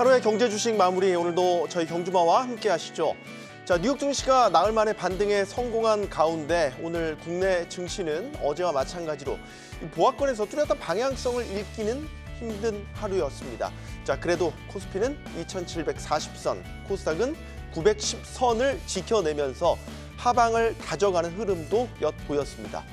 하루의 경제 주식 마무리 오늘도 저희 경주마와 함께 하시죠. 자, 뉴욕 증시가 나흘 만에 반등에 성공한 가운데 오늘 국내 증시는 어제와 마찬가지로 보합권에서 뚜렷한 방향성을 읽기는 힘든 하루였습니다. 자, 그래도 코스피는 2740선, 코스닥은 910선을 지켜내면서 하방을 다져가는 흐름도 엿보였습니다.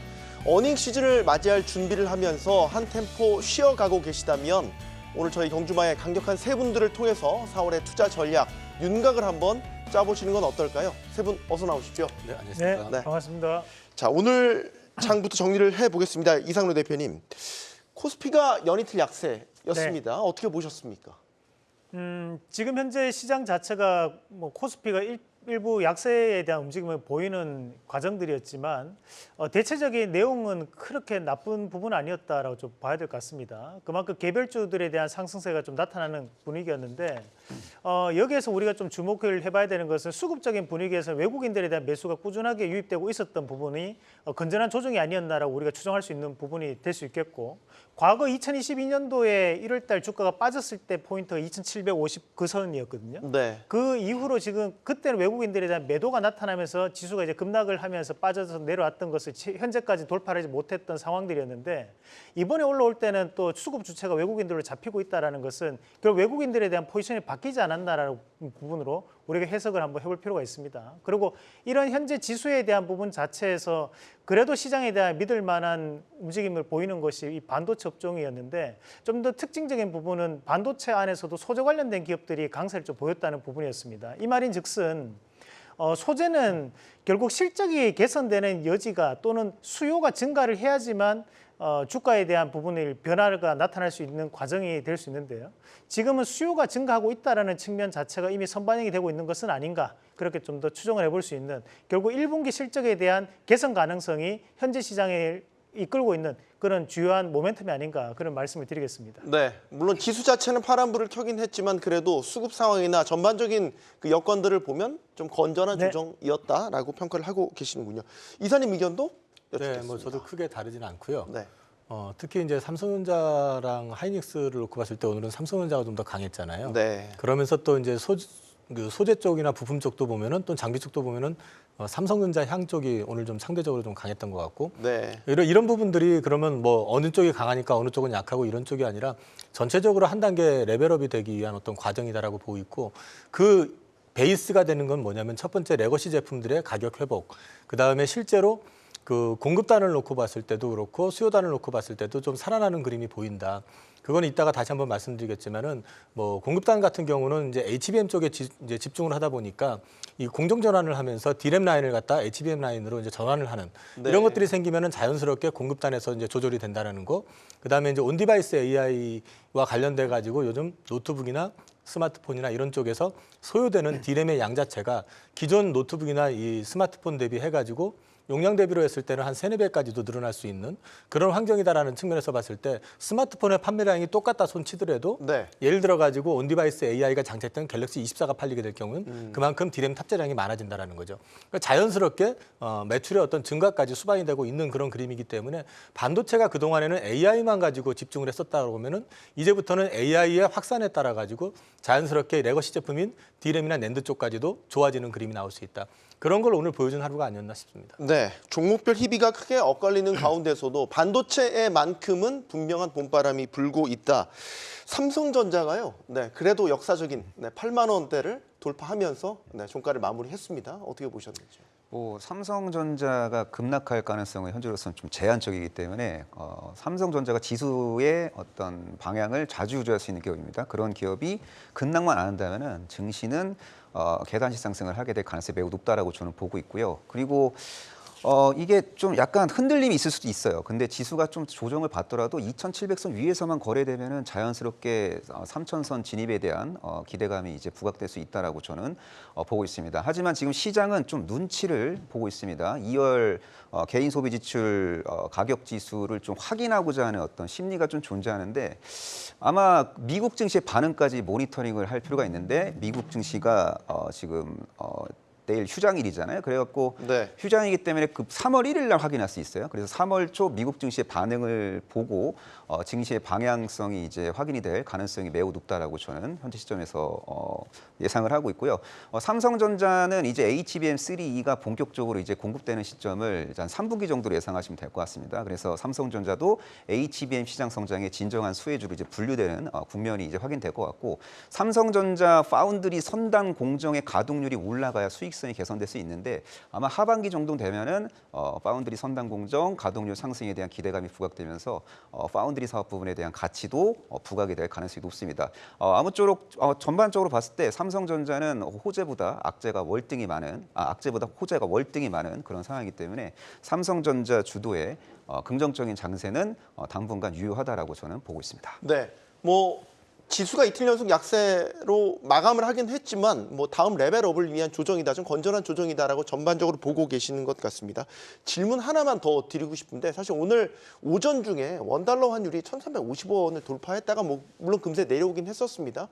어닝 시즌을 맞이할 준비를 하면서 한 템포 쉬어가고 계시다면 오늘 저희 경주마의 강력한 세 분들을 통해서 4월의 투자 전략, 윤곽을 한번 짜보시는 건 어떨까요? 세 분 어서 나오십시오. 네, 안녕하십니까. 네, 반갑습니다. 자, 오늘 장부터 정리를 해보겠습니다. 이상로 대표님, 코스피가 연이틀 약세였습니다. 어떻게 보셨습니까? 지금 현재 시장 자체가 코스피가 일부 약세에 대한 움직임을 보이는 과정들이었지만 대체적인 내용은 그렇게 나쁜 부분은 아니었다라고 좀 봐야 될 것 같습니다. 그만큼 개별주들에 대한 상승세가 좀 나타나는 분위기였는데 여기에서 우리가 좀 주목을 해봐야 되는 것은 수급적인 분위기에서 외국인들에 대한 매수가 꾸준하게 유입되고 있었던 부분이 건전한 조정이 아니었나라고 우리가 추정할 수 있는 부분이 될 수 있겠고, 과거 2022년도에 1월달 주가가 빠졌을 때 포인트가 2,759선이었거든요. 네. 그 이후로 지금 그때는 외국인들에 대한 매도가 나타나면서 지수가 이제 급락을 하면서 빠져서 내려왔던 것을 현재까지 돌파하지 못했던 상황들이었는데, 이번에 올라올 때는 또 수급 주체가 외국인들로 잡히고 있다는 것은 결국 외국인들에 대한 포지션이 바뀌지 않았나라는 부분으로 우리가 해석을 한번 해볼 필요가 있습니다. 그리고 이런 현재 지수에 대한 부분 자체에서 그래도 시장에 대한 믿을 만한 움직임을 보이는 것이 이 반도체 업종이었는데, 좀 더 특징적인 부분은 반도체 안에서도 소재 관련된 기업들이 강세를 좀 보였다는 부분이었습니다. 이 말인즉슨 소재는 결국 실적이 개선되는 여지가 또는 수요가 증가를 해야지만 주가에 대한 부분의 변화가 나타날 수 있는 과정이 될 수 있는데요. 지금은 수요가 증가하고 있다는 측면 자체가 이미 선반영이 되고 있는 것은 아닌가, 그렇게 좀 더 추정을 해볼 수 있는, 결국 1분기 실적에 대한 개선 가능성이 현재 시장에 이끌고 있는 그런 주요한 모멘텀이 아닌가, 그런 말씀을 드리겠습니다. 네, 물론 지수 자체는 파란불을 켜긴 했지만 그래도 수급 상황이나 전반적인 그 여건들을 보면 좀 건전한 조정이었다라고 평가를 하고 계시는군요. 이사님 의견도 여쭙겠습니다. 네, 뭐 저도 크게 다르지는 않고요. 네. 특히 이제 삼성전자랑 하이닉스를 놓고 봤을 때 오늘은 삼성전자가 좀 더 강했잖아요. 네. 그러면서 또 이제 소재 쪽이나 부품 쪽도 보면은 또 장비 쪽도 보면은 삼성전자 향 쪽이 오늘 좀 상대적으로 좀 강했던 것 같고, 네. 이런 부분들이 그러면 뭐 어느 쪽이 강하니까 어느 쪽은 약하고 이런 쪽이 아니라 전체적으로 한 단계 레벨업이 되기 위한 어떤 과정이다라고 보고 있고, 그 베이스가 되는 건 뭐냐면 첫 번째 레거시 제품들의 가격 회복, 그 다음에 실제로 그 공급단을 놓고 봤을 때도 그렇고 수요단을 놓고 봤을 때도 좀 살아나는 그림이 보인다. 그건 이따가 다시 한번 말씀드리겠지만은 뭐 공급단 같은 경우는 이제 HBM 쪽에 이제 집중을 하다 보니까 이 공정 전환을 하면서 D램 라인을 갖다 HBM 라인으로 이제 전환을 하는 이런 것들이 생기면은 자연스럽게 공급단에서 이제 조절이 된다라는 거. 그다음에 이제 온디바이스 AI와 관련돼 가지고 요즘 노트북이나 스마트폰이나 이런 쪽에서 소요되는 D램의 양 자체가 기존 노트북이나 이 스마트폰 대비해 가지고 용량 대비로 했을 때는 한 3~4배까지도 늘어날 수 있는 그런 환경이다라는 측면에서 봤을 때 스마트폰의 판매량이 똑같다 손치더라도 예를 들어 가지고 온디바이스 AI가 장착된 갤럭시 24가 팔리게 될 경우는 그만큼 D램 탑재량이 많아진다라는 거죠. 그러니까 자연스럽게 매출의 어떤 증가까지 수반이 되고 있는 그런 그림이기 때문에 반도체가 그동안에는 AI만 가지고 집중을 했었다고 보면은 이제부터는 AI의 확산에 따라 가지고 자연스럽게 레거시 제품인 D램이나 낸드 쪽까지도 좋아지는 그림이 나올 수 있다. 그런 걸 오늘 보여준 하루가 아니었나 싶습니다. 네, 종목별 희비가 크게 엇갈리는 가운데서도 반도체에만큼은 분명한 봄바람이 불고 있다. 삼성전자가요, 그래도 역사적인 8만 원대를 돌파하면서 종가를 마무리했습니다. 어떻게 보셨는지? 삼성전자가 급락할 가능성은 현재로서는 좀 제한적이기 때문에 삼성전자가 지수의 어떤 방향을 좌지우지할 수 있는 기업입니다. 그런 기업이 급락만 안 한다면은 증시는 계단식 상승을 하게 될 가능성이 매우 높다라고 저는 보고 있고요. 그리고 이게 좀 약간 흔들림이 있을 수도 있어요. 근데 지수가 좀 조정을 받더라도 2,700선 위에서만 거래되면은 자연스럽게 3,000선 진입에 대한 기대감이 이제 부각될 수 있다라고 저는 보고 있습니다. 하지만 지금 시장은 좀 눈치를 보고 있습니다. 2월 개인 소비 지출 가격 지수를 좀 확인하고자 하는 어떤 심리가 좀 존재하는데, 아마 미국 증시의 반응까지 모니터링을 할 필요가 있는데, 미국 증시가 지금 내일 휴장일이잖아요. 그래갖고 네. 휴장이기 때문에 그 3월 1일 날 확인할 수 있어요. 그래서 3월 초 미국 증시의 반응을 보고 증시의 방향성이 이제 확인이 될 가능성이 매우 높다라고 저는 현재 시점에서 예상을 하고 있고요. 삼성전자는 이제 HBM3E가 본격적으로 이제 공급되는 시점을 한 3분기 정도로 예상하시면 될 것 같습니다. 그래서 삼성전자도 HBM 시장 성장의 진정한 수혜주로 이제 분류되는 국면이 이제 확인될 것 같고, 삼성전자 파운드리 선단 공정의 가동률이 올라가야 수익성이 개선될 수 있는데 아마 하반기 정도 되면은 파운드리 선단 공정 가동률 상승에 대한 기대감이 부각되면서 파운드리 사업 부분에 대한 가치도 부각이 될 가능성이 높습니다. 아무쪼록 전반적으로 봤을 때 삼성전자는 호재보다 악재가 월등히 많은, 악재보다 호재가 월등히 많은 그런 상황이기 때문에 삼성전자 주도의 긍정적인 장세는 당분간 유효하다라고 저는 보고 있습니다. 네. 뭐 지수가 이틀 연속 약세로 마감을 하긴 했지만 뭐 다음 레벨업을 위한 조정이다, 좀 건전한 조정이다라고 전반적으로 보고 계시는 것 같습니다. 질문 하나만 더 드리고 싶은데, 사실 오늘 오전 중에 원달러 환율이 1,350원을 돌파했다가 뭐 물론 금세 내려오긴 했었습니다.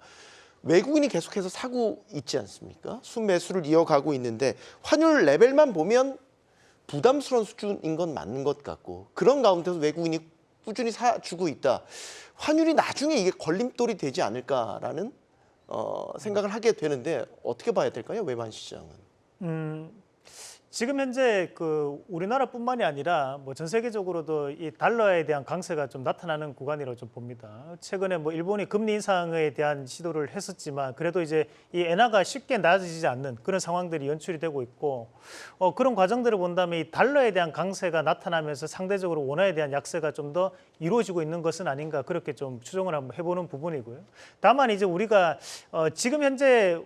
외국인이 계속해서 사고 있지 않습니까? 순매수를 이어가고 있는데 환율 레벨만 보면 부담스러운 수준인 건 맞는 것 같고, 그런 가운데서 외국인이 꾸준히 사주고 있다. 환율이 나중에 이게 걸림돌이 되지 않을까라는 생각을 하게 되는데 어떻게 봐야 될까요? 외환 시장은. 지금 현재 그 우리나라뿐만이 아니라 뭐 전 세계적으로도 이 달러에 대한 강세가 좀 나타나는 구간이라고 좀 봅니다. 최근에 뭐 일본이 금리 인상에 대한 시도를 했었지만 그래도 이제 이 엔화가 쉽게 낮아지지 않는 그런 상황들이 연출이 되고 있고, 그런 과정들을 본다면 이 달러에 대한 강세가 나타나면서 상대적으로 원화에 대한 약세가 좀 더 이루어지고 있는 것은 아닌가, 그렇게 좀 추정을 한번 해보는 부분이고요. 다만 이제 우리가 지금 현재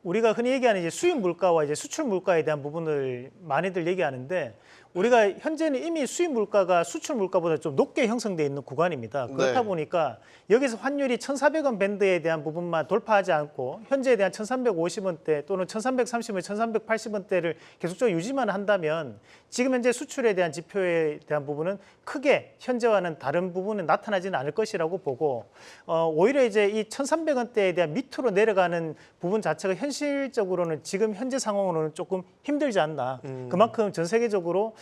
우리가 흔히 얘기하는 이제 수입 물가와 이제 수출 물가에 대한 부분을 많이들 얘기하는데, 우리가 현재는 이미 수입 물가가 수출 물가보다 좀 높게 형성돼 있는 구간입니다. 그렇다 네. 보니까 여기서 환율이 1,400원 밴드에 대한 부분만 돌파하지 않고 현재에 대한 1,350원대 또는 1,330원, 1,380원대를 계속적으로 유지만 한다면 지금 현재 수출에 대한 지표에 대한 부분은 크게 현재와는 다른 부분은 나타나지는 않을 것이라고 보고, 오히려 이제 이 1,300원대에 대한 밑으로 내려가는 부분 자체가 현실적으로는 지금 현재 상황으로는 조금 힘들지 않나. 그만큼 전 세계적으로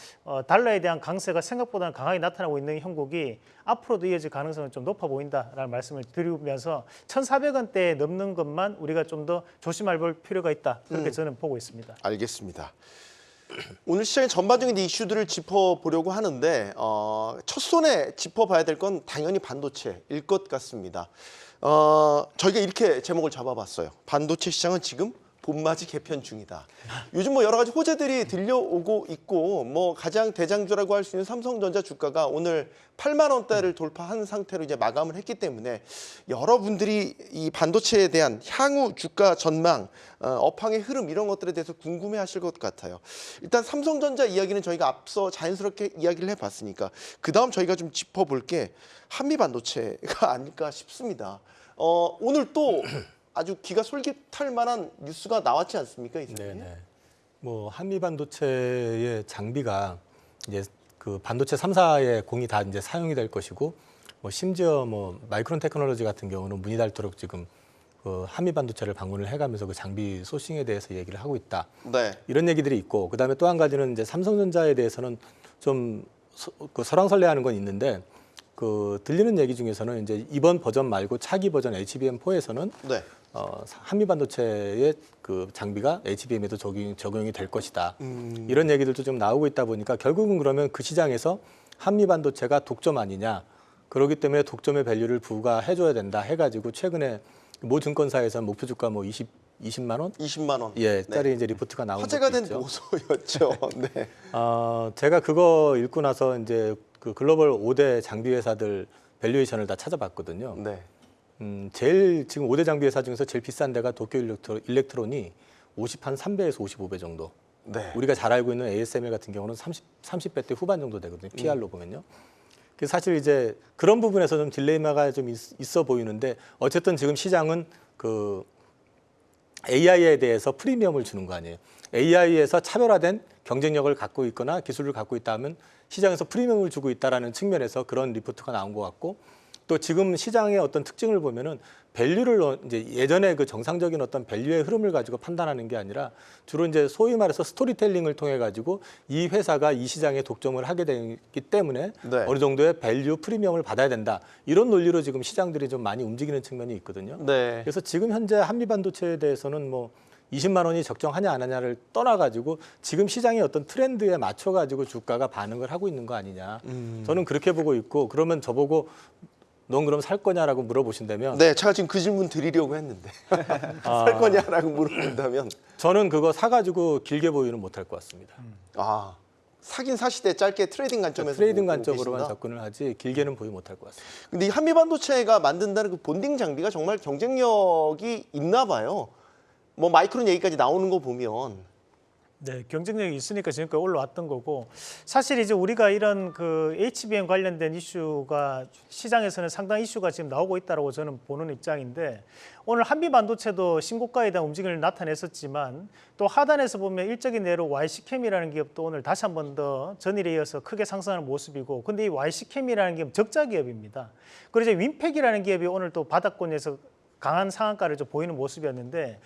달러에 대한 강세가 생각보다는 강하게 나타나고 있는 형국이 앞으로도 이어질 가능성은 좀 높아 보인다라는 말씀을 드리면서 1,400원대에 넘는 것만 우리가 좀 더 조심할 필요가 있다, 그렇게 저는 보고 있습니다. 알겠습니다. 오늘 시장의 전반적인 이슈들을 짚어보려고 하는데 첫 손에 짚어봐야 될 건 당연히 반도체일 것 같습니다. 저희가 이렇게 제목을 잡아봤어요. 반도체 시장은 지금 봄맞이 개편 중이다. 요즘 뭐 여러 가지 호재들이 들려오고 있고, 뭐 가장 대장주라고 할 수 있는 삼성전자 주가가 오늘 8만 원대를 돌파한 상태로 이제 마감을 했기 때문에 여러분들이 이 반도체에 대한 향후 주가 전망, 업황의 흐름 이런 것들에 대해서 궁금해하실 것 같아요. 일단 삼성전자 이야기는 저희가 앞서 자연스럽게 이야기를 해봤으니까 그 다음 저희가 좀 짚어볼 게 한미 반도체가 아닐까 싶습니다. 오늘 또 아주 기가 솔깃할 만한 뉴스가 나왔지 않습니까, 이사님? 네네. 뭐 한미 반도체의 장비가 이제 그 반도체 3사의 공이 다 이제 사용이 될 것이고, 뭐 심지어 뭐 마이크론 테크놀로지 같은 경우는 문이 닳도록 지금 그 한미 반도체를 방문을 해가면서 그 장비 소싱에 대해서 얘기를 하고 있다. 네. 이런 얘기들이 있고, 그다음에 또 한 가지는 이제 삼성전자에 대해서는 좀 그 설왕설래하는 건 있는데, 그 들리는 얘기 중에서는 이제 이번 버전 말고 차기 버전 HBM4에서는 네. 한미 반도체의 그 장비가 HBM에도 적용이 될 것이다. 이런 얘기들도 좀 나오고 있다 보니까 결국은 그러면 그 시장에서 한미 반도체가 독점 아니냐. 그렇기 때문에 독점의 밸류를 부과해줘야 된다 해가지고 최근에 모 증권사에서 목표 주가 뭐 20만 원? 20만 원. 예, 네. 짜리 이제 리포트가 나온 화제가 것도 된 있죠. 보소였죠. 네. 제가 그거 읽고 나서 이제 그 글로벌 5대 장비 회사들 밸류에이션을 다 찾아봤거든요. 네. 제일 지금 5대 장비 회사 중에서 제일 비싼 데가 도쿄 일렉트론이 3배에서 55배 정도. 네. 우리가 잘 알고 있는 ASML 같은 경우는 30배대 후반 정도 되거든요. PR로 보면요. 그래서 사실 이제 그런 부분에서 좀 딜레마가 좀 있어 보이는데, 어쨌든 지금 시장은 그 AI에 대해서 프리미엄을 주는 거 아니에요. AI에서 차별화된 경쟁력을 갖고 있거나 기술을 갖고 있다 하면 시장에서 프리미엄을 주고 있다라는 측면에서 그런 리포트가 나온 것 같고, 또 지금 시장의 어떤 특징을 보면은 밸류를 이제 예전에 그 정상적인 어떤 밸류의 흐름을 가지고 판단하는 게 아니라 주로 이제 소위 말해서 스토리텔링을 통해 가지고 이 회사가 이 시장에 독점을 하게 되기 때문에 네. 어느 정도의 밸류 프리미엄을 받아야 된다. 이런 논리로 지금 시장들이 좀 많이 움직이는 측면이 있거든요. 네. 그래서 지금 현재 한미반도체에 대해서는 뭐 20만 원이 적정하냐 안 하냐를 떠나가지고 지금 시장의 어떤 트렌드에 맞춰가지고 주가가 반응을 하고 있는 거 아니냐. 저는 그렇게 보고 있고 그러면 저보고 넌 그럼 살 거냐라고 물어보신다면 네, 제가 지금 그 질문 드리려고 했는데 살 거냐라고 물어본다면 저는 그거 사가지고 길게 보유는 못할 것 같습니다. 아 사긴 사시되 짧게 트레이딩 관점에서 트레이딩 보고 관점으로만 계신다? 접근을 하지 길게는 보유 못할 것 같습니다. 근데 이 한미반도체가 만든다는 그 본딩 장비가 정말 경쟁력이 있나 봐요. 뭐 마이크론 얘기까지 나오는 거 보면 네, 경쟁력이 있으니까 지금까지 올라왔던 거고 사실 이제 우리가 이런 그 HBM 관련된 이슈가 시장에서는 상당히 이슈가 지금 나오고 있다고 저는 보는 입장인데 오늘 한미반도체도 신고가에 대한 움직임을 나타냈었지만 또 하단에서 보면 일적인 예로 YC캠이라는 기업도 오늘 다시 한 번 더 전일에 이어서 크게 상승하는 모습이고 근데 이 YC캠이라는 기업 적자 기업입니다. 그리고 이제 윈팩이라는 기업이 오늘 또 바닥권에서 강한 상한가를 좀 보이는 모습이었는데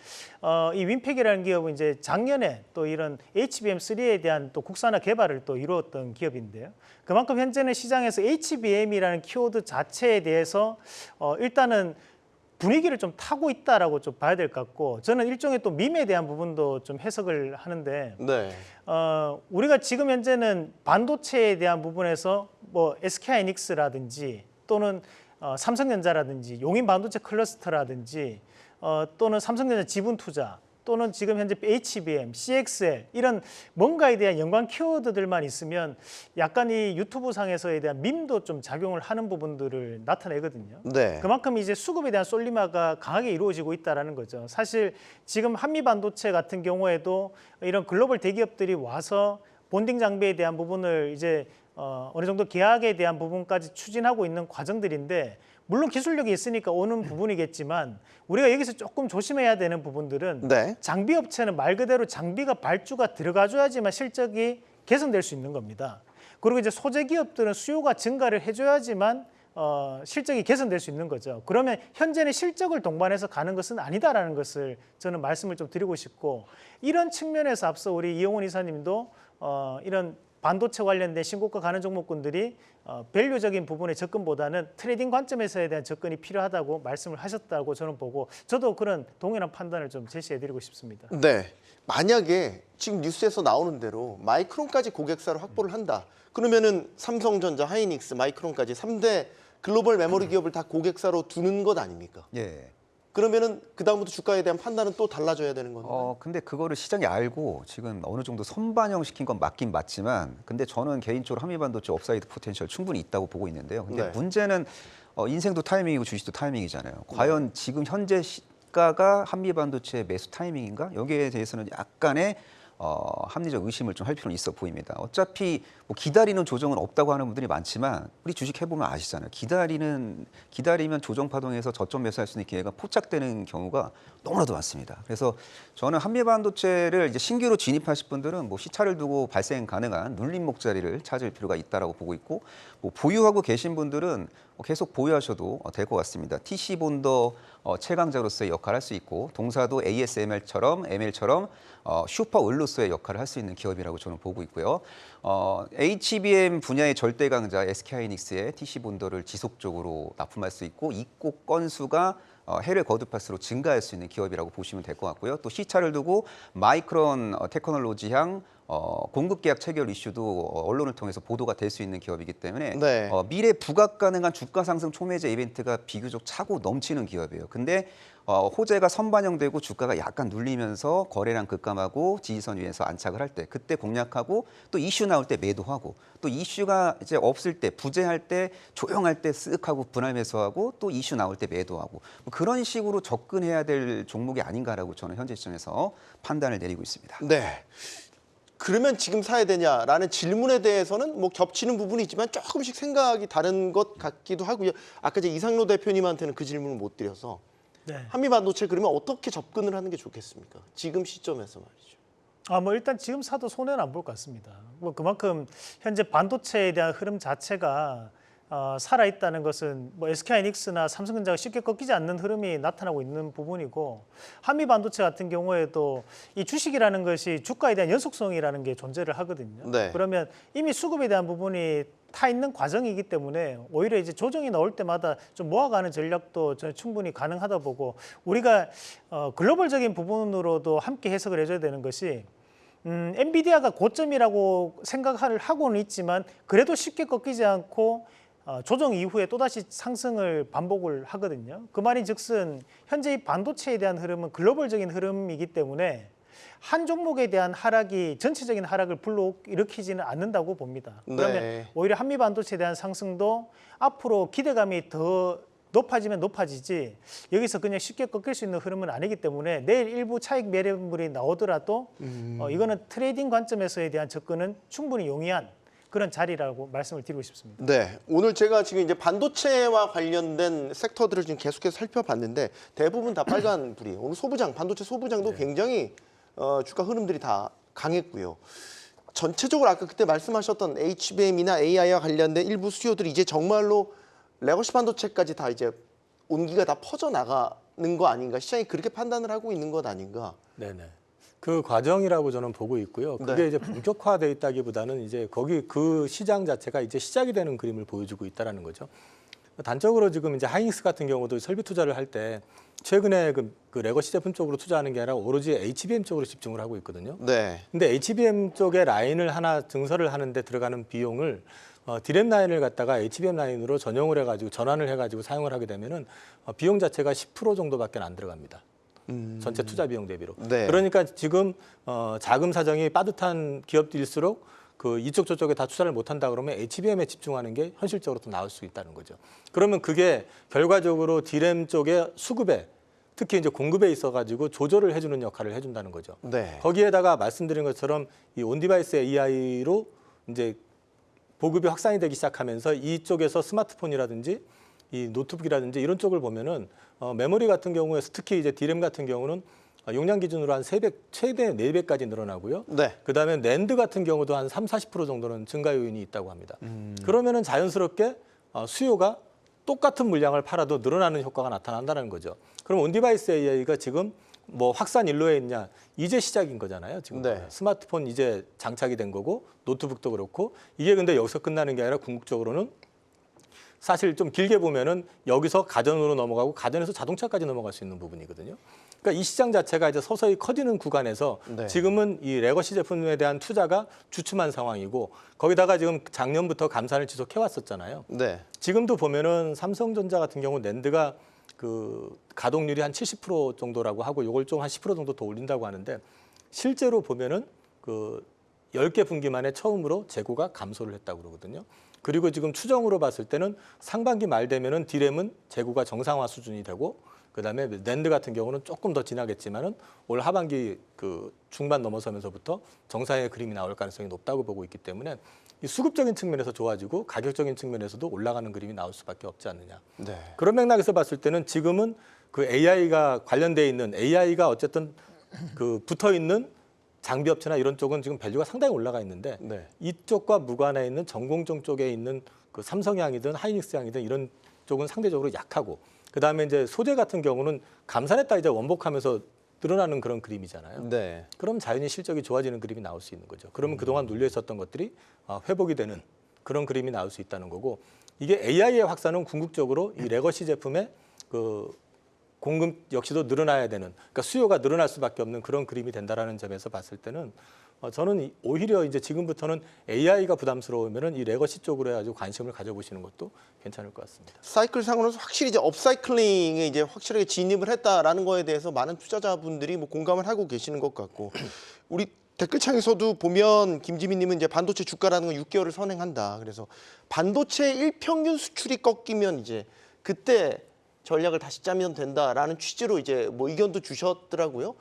이 윈팩이라는 기업은 이제 작년에 또 이런 HBM3에 대한 또 국산화 개발을 또 이루었던 기업인데요. 그만큼 현재는 시장에서 HBM이라는 키워드 자체에 대해서 일단은 분위기를 좀 타고 있다라고 좀 봐야 될 것 같고 저는 일종의 또 밈에 대한 부분도 좀 해석을 하는데 네. 우리가 지금 현재는 반도체에 대한 부분에서 뭐 SK하이닉스라든지 또는 삼성전자라든지 용인 반도체 클러스터라든지 또는 삼성전자 지분 투자 또는 지금 현재 HBM, CXL 이런 뭔가에 대한 연관 키워드들만 있으면 약간 이 유튜브 상에서에 대한 밈도 좀 작용을 하는 부분들을 나타내거든요. 네. 그만큼 이제 수급에 대한 쏠림화가 강하게 이루어지고 있다는 거죠. 사실 지금 한미반도체 같은 경우에도 이런 글로벌 대기업들이 와서 본딩 장비에 대한 부분을 이제 어느 정도 계약에 대한 부분까지 추진하고 있는 과정들인데 물론 기술력이 있으니까 오는 부분이겠지만 우리가 여기서 조금 조심해야 되는 부분들은 네. 장비 업체는 말 그대로 장비가 발주가 들어가줘야지만 실적이 개선될 수 있는 겁니다. 그리고 이제 소재 기업들은 수요가 증가를 해줘야지만 실적이 개선될 수 있는 거죠. 그러면 현재는 실적을 동반해서 가는 것은 아니다라는 것을 저는 말씀을 좀 드리고 싶고 이런 측면에서 앞서 우리 이용훈 이사님도 이런 반도체 관련된 신고가 가는 종목군들이 밸류적인 부분의 접근보다는 트레이딩 관점에서에 대한 접근이 필요하다고 말씀을 하셨다고 저는 보고 저도 그런 동일한 판단을 좀 제시해드리고 싶습니다. 네. 만약에 지금 뉴스에서 나오는 대로 마이크론까지 고객사를 확보를 한다. 그러면은 삼성전자, 하이닉스, 마이크론까지 3대 글로벌 메모리 기업을 다 고객사로 두는 것 아닙니까? 예. 그러면은 그다음부터 주가에 대한 판단은 또 달라져야 되는 건가요? 근데 그거를 시장이 알고 지금 어느 정도 선반영 시킨 건 맞긴 맞지만, 근데 저는 개인적으로 한미반도체 업사이드 포텐셜 충분히 있다고 보고 있는데요. 근데 네. 문제는 인생도 타이밍이고 주식도 타이밍이잖아요. 과연 지금 현재 시가가 한미반도체 매수 타이밍인가? 여기에 대해서는 약간의 합리적 의심을 좀 할 필요는 있어 보입니다. 어차피 뭐 기다리는 조정은 없다고 하는 분들이 많지만 우리 주식 해보면 아시잖아요. 기다리면 조정 파동에서 저점 매수할 수 있는 기회가 포착되는 경우가 너무나도 많습니다. 그래서 저는 한미반도체를 이제 신규로 진입하실 분들은 뭐 시차를 두고 발생 가능한 눌림목 자리를 찾을 필요가 있다라고 보고 있고, 뭐 보유하고 계신 분들은 계속 보유하셔도 될 것 같습니다. TC 본더 최강자로서의 역할을 할 수 있고, 동사도 ASML처럼 ML처럼 슈퍼 을로서의 역할을 할 수 있는 기업이라고 저는 보고 있고요. HBM 분야의 절대 강자 SK하이닉스의 TC 본더를 지속적으로 납품할 수 있고 입고 건수가 해외 거듭할수록 증가할 수 있는 기업이라고 보시면 될 것 같고요. 또 시차를 두고 마이크론 테크놀로지향 공급 계약 체결 이슈도 언론을 통해서 보도가 될 수 있는 기업이기 때문에 네. 미래 부각 가능한 주가 상승 초매제 이벤트가 비교적 차고 넘치는 기업이에요. 근데 호재가 선반영되고 주가가 약간 눌리면서 거래량 급감하고 지지선 위에서 안착을 할 때 그때 공략하고 또 이슈 나올 때 매도하고 또 이슈가 이제 없을 때 부재할 때 조용할 때 쓱 하고 분할 매수하고 또 이슈 나올 때 매도하고 뭐 그런 식으로 접근해야 될 종목이 아닌가라고 저는 현재 시점에서 판단을 내리고 있습니다. 네. 그러면 지금 사야 되냐라는 질문에 대해서는 뭐 겹치는 부분이 있지만 조금씩 생각이 다른 것 같기도 하고요. 아까 이제 이상로 대표님한테는 그 질문을 못 드려서 네. 한미반도체 그러면 어떻게 접근을 하는 게 좋겠습니까? 지금 시점에서 말이죠. 뭐 일단 지금 사도 손해는 안 볼 것 같습니다. 뭐 그만큼 현재 반도체에 대한 흐름 자체가 살아있다는 것은 뭐 SK하이닉스나 삼성전자가 쉽게 꺾이지 않는 흐름이 나타나고 있는 부분이고 한미 반도체 같은 경우에도 이 주식이라는 것이 주가에 대한 연속성이라는 게 존재를 하거든요. 네. 그러면 이미 수급에 대한 부분이 타 있는 과정이기 때문에 오히려 이제 조정이 나올 때마다 좀 모아가는 전략도 저는 충분히 가능하다 보고 우리가 글로벌적인 부분으로도 함께 해석을 해줘야 되는 것이 엔비디아가 고점이라고 생각을 하고는 있지만 그래도 쉽게 꺾이지 않고 조정 이후에 또다시 상승을 반복을 하거든요. 그 말인즉슨 현재 이 반도체에 대한 흐름은 글로벌적인 흐름이기 때문에 한 종목에 대한 하락이 전체적인 하락을 불러일으키지는 않는다고 봅니다. 그러면 네. 오히려 한미 반도체에 대한 상승도 앞으로 기대감이 더 높아지면 높아지지 여기서 그냥 쉽게 꺾일 수 있는 흐름은 아니기 때문에 내일 일부 차익 매매물이 나오더라도 이거는 트레이딩 관점에서에 대한 접근은 충분히 용이한 그런 자리라고 말씀을 드리고 싶습니다. 네, 오늘 제가 지금 이제 반도체와 관련된 섹터들을 지금 계속해서 살펴봤는데 대부분 다 빨간 불이. 오늘 소부장, 반도체 소부장도 굉장히 주가 흐름들이 다 강했고요. 전체적으로 아까 그때 말씀하셨던 HBM이나 AI와 관련된 일부 수요들이 이제 정말로 레거시 반도체까지 다 이제 온기가 다 퍼져 나가는 거 아닌가? 시장이 그렇게 판단을 하고 있는 것 아닌가? 네네. 그 과정이라고 저는 보고 있고요. 그게 네. 이제 본격화돼 있다기보다는 이제 거기 그 시장 자체가 이제 시작이 되는 그림을 보여주고 있다라는 거죠. 단적으로 지금 이제 하이닉스 같은 경우도 설비 투자를 할 때 최근에 그 레거시 제품 쪽으로 투자하는 게 아니라 오로지 HBM 쪽으로 집중을 하고 있거든요. 네. 근데 HBM 쪽에 라인을 하나 증설을 하는데 들어가는 비용을 디램 라인을 갖다가 HBM 라인으로 전용을 해가지고 전환을 해가지고 사용을 하게 되면은 비용 자체가 10% 정도밖에 안 들어갑니다. 전체 투자 비용 대비로. 네. 그러니까 지금 자금 사정이 빠듯한 기업들일수록 그 이쪽 저쪽에 다 투자를 못한다 그러면 HBM에 집중하는 게 현실적으로 더 나을 수 있다는 거죠. 그러면 그게 결과적으로 디램 쪽의 수급에 특히 이제 공급에 있어가지고 조절을 해주는 역할을 해준다는 거죠. 네. 거기에다가 말씀드린 것처럼 이 온디바이스 AI로 이제 보급이 확산이 되기 시작하면서 이쪽에서 스마트폰이라든지 이 노트북이라든지 이런 쪽을 보면은 메모리 같은 경우에서 특히 이제 디램 같은 경우는 용량 기준으로 한 3배, 최대 4배까지 늘어나고요. 네. 그다음에 낸드 같은 경우도 한 30-40% 정도는 증가 요인이 있다고 합니다. 그러면은 자연스럽게 수요가 똑같은 물량을 팔아도 늘어나는 효과가 나타난다는 거죠. 그럼 온디바이스 AI가 지금 뭐 확산 일로에 있냐? 이제 시작인 거잖아요. 지금 네. 스마트폰 이제 장착이 된 거고 노트북도 그렇고 이게 근데 여기서 끝나는 게 아니라 궁극적으로는 사실 좀 길게 보면은 여기서 가전으로 넘어가고 가전에서 자동차까지 넘어갈 수 있는 부분이거든요. 그러니까 이 시장 자체가 이제 서서히 커지는 구간에서 네. 지금은 이 레거시 제품에 대한 투자가 주춤한 상황이고 거기다가 지금 작년부터 감산을 지속해 왔었잖아요. 네. 지금도 보면은 삼성전자 같은 경우 낸드가 그 가동률이 한 70% 정도라고 하고 이걸 좀 한 10% 정도 더 올린다고 하는데 실제로 보면은 그 10개 분기 만에 처음으로 재고가 감소를 했다고 그러거든요. 그리고 지금 추정으로 봤을 때는 상반기 말 되면은 디램은 재고가 정상화 수준이 되고 그다음에 낸드 같은 경우는 조금 더 지나겠지만은 올 하반기 그 중반 넘어서면서부터 정상의 그림이 나올 가능성이 높다고 보고 있기 때문에 이 수급적인 측면에서 좋아지고 가격적인 측면에서도 올라가는 그림이 나올 수밖에 없지 않느냐. 네. 그런 맥락에서 봤을 때는 지금은 그 AI가 관련돼 있는 AI가 어쨌든 그 붙어 있는 장비 업체나 이런 쪽은 지금 밸류가 상당히 올라가 있는데 네. 이쪽과 무관해 있는 전공정 쪽에 있는 그 삼성향이든 하이닉스향이든 이런 쪽은 상대적으로 약하고 그다음에 이제 소재 같은 경우는 감산했다 이제 원복하면서 늘어나는 그런 그림이잖아요. 네. 그럼 자연히 실적이 좋아지는 그림이 나올 수 있는 거죠. 그러면 그동안 눌려 있었던 것들이 회복이 되는 그런 그림이 나올 수 있다는 거고 이게 AI의 확산은 궁극적으로 이 레거시 제품의 그 공급 역시도 늘어나야 되는 그러니까 수요가 늘어날 수밖에 없는 그런 그림이 된다라는 점에서 봤을 때는 저는 오히려 이제 지금부터는 AI가 부담스러우면은 이 레거시 쪽으로 해가지고 관심을 가져보시는 것도 괜찮을 것 같습니다. 사이클 상으로는 확실히 이제 업사이클링에 이제 확실하게 진입을 했다라는 거에 대해서 많은 투자자분들이 뭐 공감을 하고 계시는 것 같고 우리 댓글창에서도 보면 김지민님은 이제 반도체 주가라는 건 6개월을 선행한다. 그래서 반도체 일평균 수출이 꺾이면 이제 그때 전략을 다시 짜면 된다라는 취지로 이제 뭐 의견도 주셨더라고요.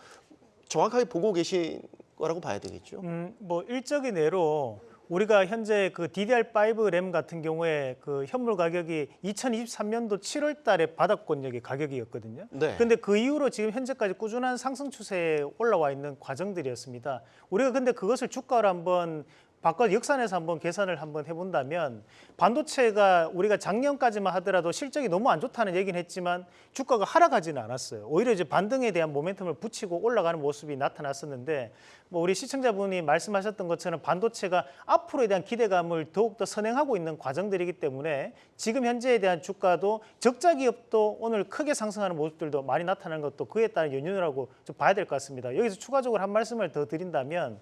정확하게 보고 계신 거라고 봐야 되겠죠. 뭐 일적인 예로 우리가 현재 그 DDR5 램 같은 경우에 그 현물 가격이 2023년도 7월 달에 바닥권역의 가격이었거든요. 네. 근데 그 이후로 지금 현재까지 꾸준한 상승 추세에 올라와 있는 과정들이었습니다. 우리가 근데 그것을 주가로 한번 바꿔 역산해서 한번 계산을 한번 해본다면 반도체가 우리가 작년까지만 하더라도 실적이 너무 안 좋다는 얘기는 했지만 주가가 하락하지는 않았어요. 오히려 이제 반등에 대한 모멘텀을 붙이고 올라가는 모습이 나타났었는데 뭐 우리 시청자분이 말씀하셨던 것처럼 반도체가 앞으로에 대한 기대감을 더욱더 선행하고 있는 과정들이기 때문에 지금 현재에 대한 주가도 적자 기업도 오늘 크게 상승하는 모습들도 많이 나타나는 것도 그에 따른 연유라고 좀 봐야 될 것 같습니다. 여기서 추가적으로 한 말씀을 더 드린다면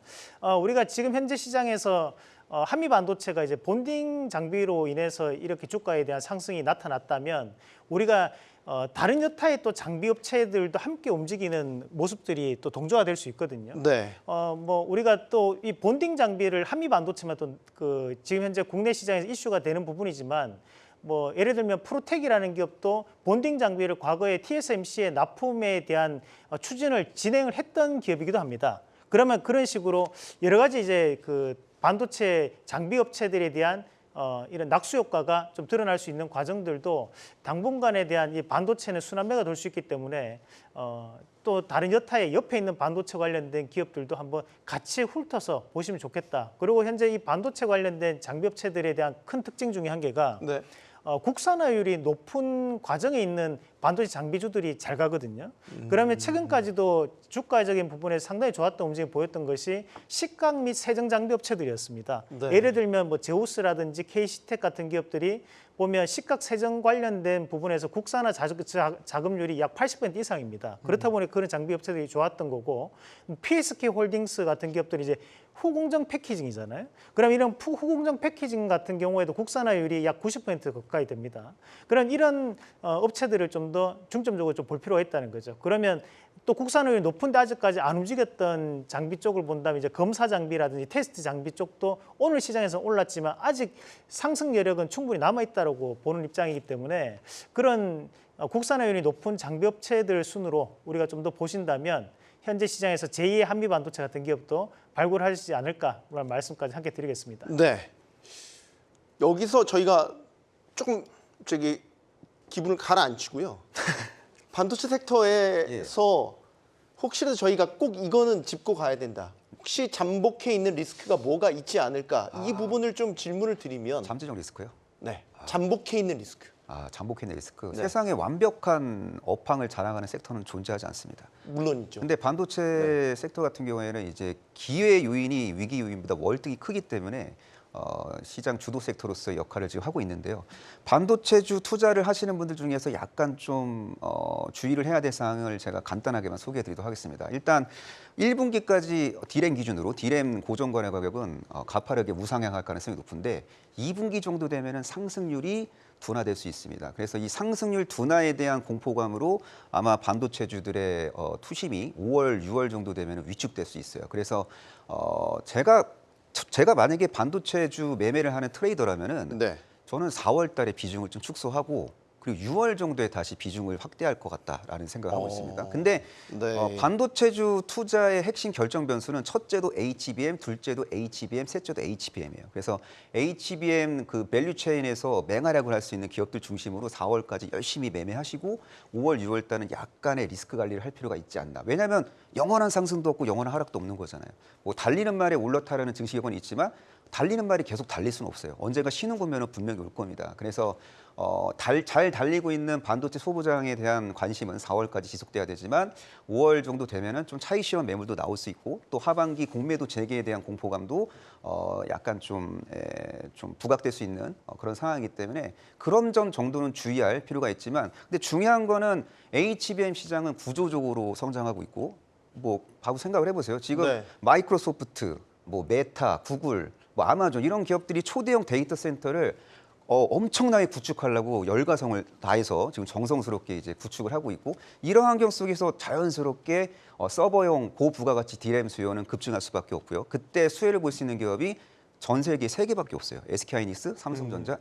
우리가 지금 현재 시장에서 한미 반도체가 이제 본딩 장비로 인해서 이렇게 주가에 대한 상승이 나타났다면 우리가 다른 여타의 또 장비 업체들도 함께 움직이는 모습들이 또 동조화될 수 있거든요. 네. 뭐 우리가 또 이 본딩 장비를 한미 반도체만 또 그 지금 현재 국내 시장에서 이슈가 되는 부분이지만 뭐 예를 들면 프로텍이라는 기업도 본딩 장비를 과거에 TSMC의 납품에 대한 추진을 진행을 했던 기업이기도 합니다. 그러면 그런 식으로 여러 가지 이제 그 반도체 장비 업체들에 대한 이런 낙수 효과가 좀 드러날 수 있는 과정들도 당분간에 대한 이 반도체는 순환매가 돌 수 있기 때문에 또 다른 여타의 옆에 있는 반도체 관련된 기업들도 한번 같이 훑어서 보시면 좋겠다. 그리고 현재 이 반도체 관련된 장비 업체들에 대한 큰 특징 중에 한 개가 네. 국산화율이 높은 과정에 있는 반도체 장비주들이 잘 가거든요. 그러면 최근까지도 주가적인 부분에서 상당히 좋았던 움직임을 보였던 것이 식각 및 세정 장비 업체들이었습니다. 네. 예를 들면 뭐 제우스라든지 KC텍 같은 기업들이 보면 식각 세정 관련된 부분에서 국산화 자금률이 약 80% 이상입니다. 그렇다 보니 그런 장비 업체들이 좋았던 거고 PSK 홀딩스 같은 기업들이 이제 후공정 패키징이잖아요. 그럼 이런 후공정 패키징 같은 경우에도 국산화율이 약 90% 가까이 됩니다. 그럼 이런 업체들을 좀 더 중점적으로 좀 볼 필요가 있다는 거죠. 그러면 또 국산화율이 높은데 아직까지 안 움직였던 장비 쪽을 본다면 이제 검사 장비라든지 테스트 장비 쪽도 오늘 시장에서 올랐지만 아직 상승 여력은 충분히 남아 있다고 보는 입장이기 때문에 그런 국산화율이 높은 장비 업체들 순으로 우리가 좀 더 보신다면 현재 시장에서 제2의 한미 반도체 같은 기업도 발굴하지 않을까라는 말씀까지 함께 드리겠습니다. 네. 여기서 저희가 조금 기분을 가라앉히고요. 반도체 섹터에서 혹시라도 저희가 꼭 이거는 짚고 가야 된다. 혹시 잠복해 있는 리스크가 뭐가 있지 않을까? 이 부분을 좀 질문을 드리면 잠재적 리스크요? 네. 잠복해 있는 리스크. 잠복해 있는 리스크. 네. 세상에 완벽한 업황을 자랑하는 섹터는 존재하지 않습니다. 물론이죠. 근데 반도체 섹터 같은 경우에는 이제 기회 요인이 위기 요인보다 월등히 크기 때문에 시장 주도 섹터로서의 역할을 지금 하고 있는데요. 반도체주 투자를 하시는 분들 중에서 약간 좀 주의를 해야 될 사항을 제가 간단하게만 소개해드리도록 하겠습니다. 일단 1분기까지 디램 기준으로 디램 고정거래 가격은 가파르게 우상향할 가능성이 높은데 2분기 정도 되면은 상승률이 둔화될 수 있습니다. 그래서 이 상승률 둔화에 대한 공포감으로 아마 반도체주들의 투심이 5월, 6월 정도 되면 위축될 수 있어요. 그래서 제가 만약에 반도체주 매매를 하는 트레이더라면은 네. 저는 4월 달에 비중을 좀 축소하고 그리고 6월 정도에 다시 비중을 확대할 것 같다라는 생각을 하고 있습니다. 근데 네. 반도체주 투자의 핵심 결정 변수는 첫째도 HBM, 둘째도 HBM, 셋째도 HBM이에요. 그래서 HBM 그 밸류 체인에서 맹활약을 할 수 있는 기업들 중심으로 4월까지 열심히 매매하시고 5월, 6월 달은 약간의 리스크 관리를 할 필요가 있지 않나. 왜냐하면 영원한 상승도 없고 영원한 하락도 없는 거잖아요. 뭐 달리는 말에 올라타라는 증시 여건이 있지만 달리는 말이 계속 달릴 수는 없어요. 언젠가 쉬는 국면은 분명히 올 겁니다. 그래서 잘 달리고 있는 반도체 소부장에 대한 관심은 4월까지 지속돼야 되지만 5월 정도 되면은 좀 차익 실현 매물도 나올 수 있고 또 하반기 공매도 재개에 대한 공포감도 약간 좀 부각될 수 있는 그런 상황이기 때문에 그런 점 정도는 주의할 필요가 있지만 근데 중요한 거는 HBM 시장은 구조적으로 성장하고 있고 뭐 바로 생각을 해보세요. 지금 네. 마이크로소프트, 뭐 메타, 구글, 뭐 아마존 이런 기업들이 초대형 데이터 센터를 엄청나게 구축하려고 열과성을 다해서 지금 정성스럽게 이제 구축을 하고 있고 이런 환경 속에서 자연스럽게 서버용 고부가가치 디램 수요는 급증할 수밖에 없고요. 그때 수혜를 볼 수 있는 기업이 전 세계에 3개밖에 없어요. SK하이닉스, 삼성전자,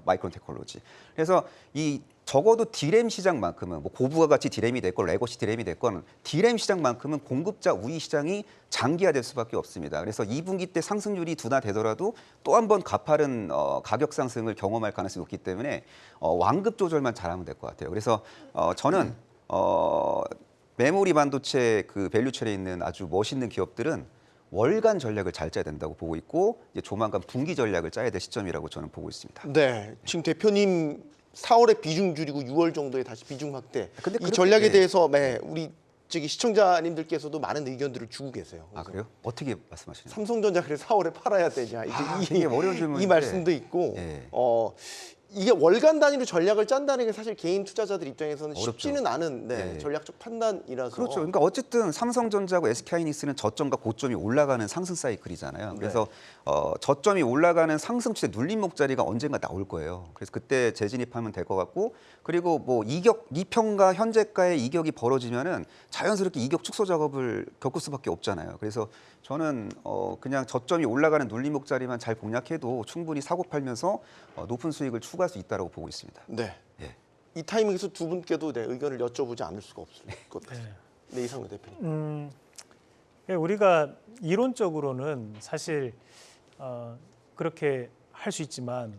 마이크론 테크놀로지. 그래서 이 적어도 디램 시장만큼은 뭐 고부가가치 디램이 됐건 레거시 디램이 됐건 디램 시장만큼은 공급자 우위 시장이 장기화될 수밖에 없습니다. 그래서 2분기 때 상승률이 둔화되더라도 또 한 번 가파른 가격 상승을 경험할 가능성이 높기 때문에 완급 조절만 잘하면 될 것 같아요. 그래서 저는 메모리 반도체 그 밸류체에 있는 아주 멋있는 기업들은 월간 전략을 잘 짜야 된다고 보고 있고 이제 조만간 분기 전략을 짜야 될 시점이라고 저는 보고 있습니다. 네, 지금 대표님 4월에 비중 줄이고 6월 정도에 다시 비중 확대. 근데 이 그렇게- 전략에 예. 대해서 우리 시청자님들께서도 많은 의견들을 주고 계세요. 아 그래요? 어떻게 말씀하시나요? 삼성전자 그래 4월에 팔아야 되냐 이게 어려운 이 질문인데. 말씀도 있고 예. 이게 월간 단위로 전략을 짠다는 게 사실 개인 투자자들 입장에서는 어렵죠. 쉽지는 않은 예. 전략적 판단이라서 그렇죠. 그러니까 어쨌든 삼성전자하고 SK하이닉스는 저점과 고점이 올라가는 상승 사이클이잖아요. 그래서 저점이 올라가는 상승추세 눌림 목자리가 언젠가 나올 거예요. 그래서 그때 재진입하면 될 것 같고 그리고 뭐 이평가 현재가의 이격이 벌어지면은 자연스럽게 이격 축소 작업을 겪을 수밖에 없잖아요. 그래서 저는 그냥 저점이 올라가는 눌림 목자리만 잘 공략해도 충분히 사고 팔면서 높은 수익을 추구할 수 있다고 보고 있습니다. 네. 예. 이 타이밍에서 두 분께도 의견을 여쭤보지 않을 수가 없을 것 같습니다. 네, 이상로 대표님. 우리가 이론적으로는 사실 그렇게 할 수 있지만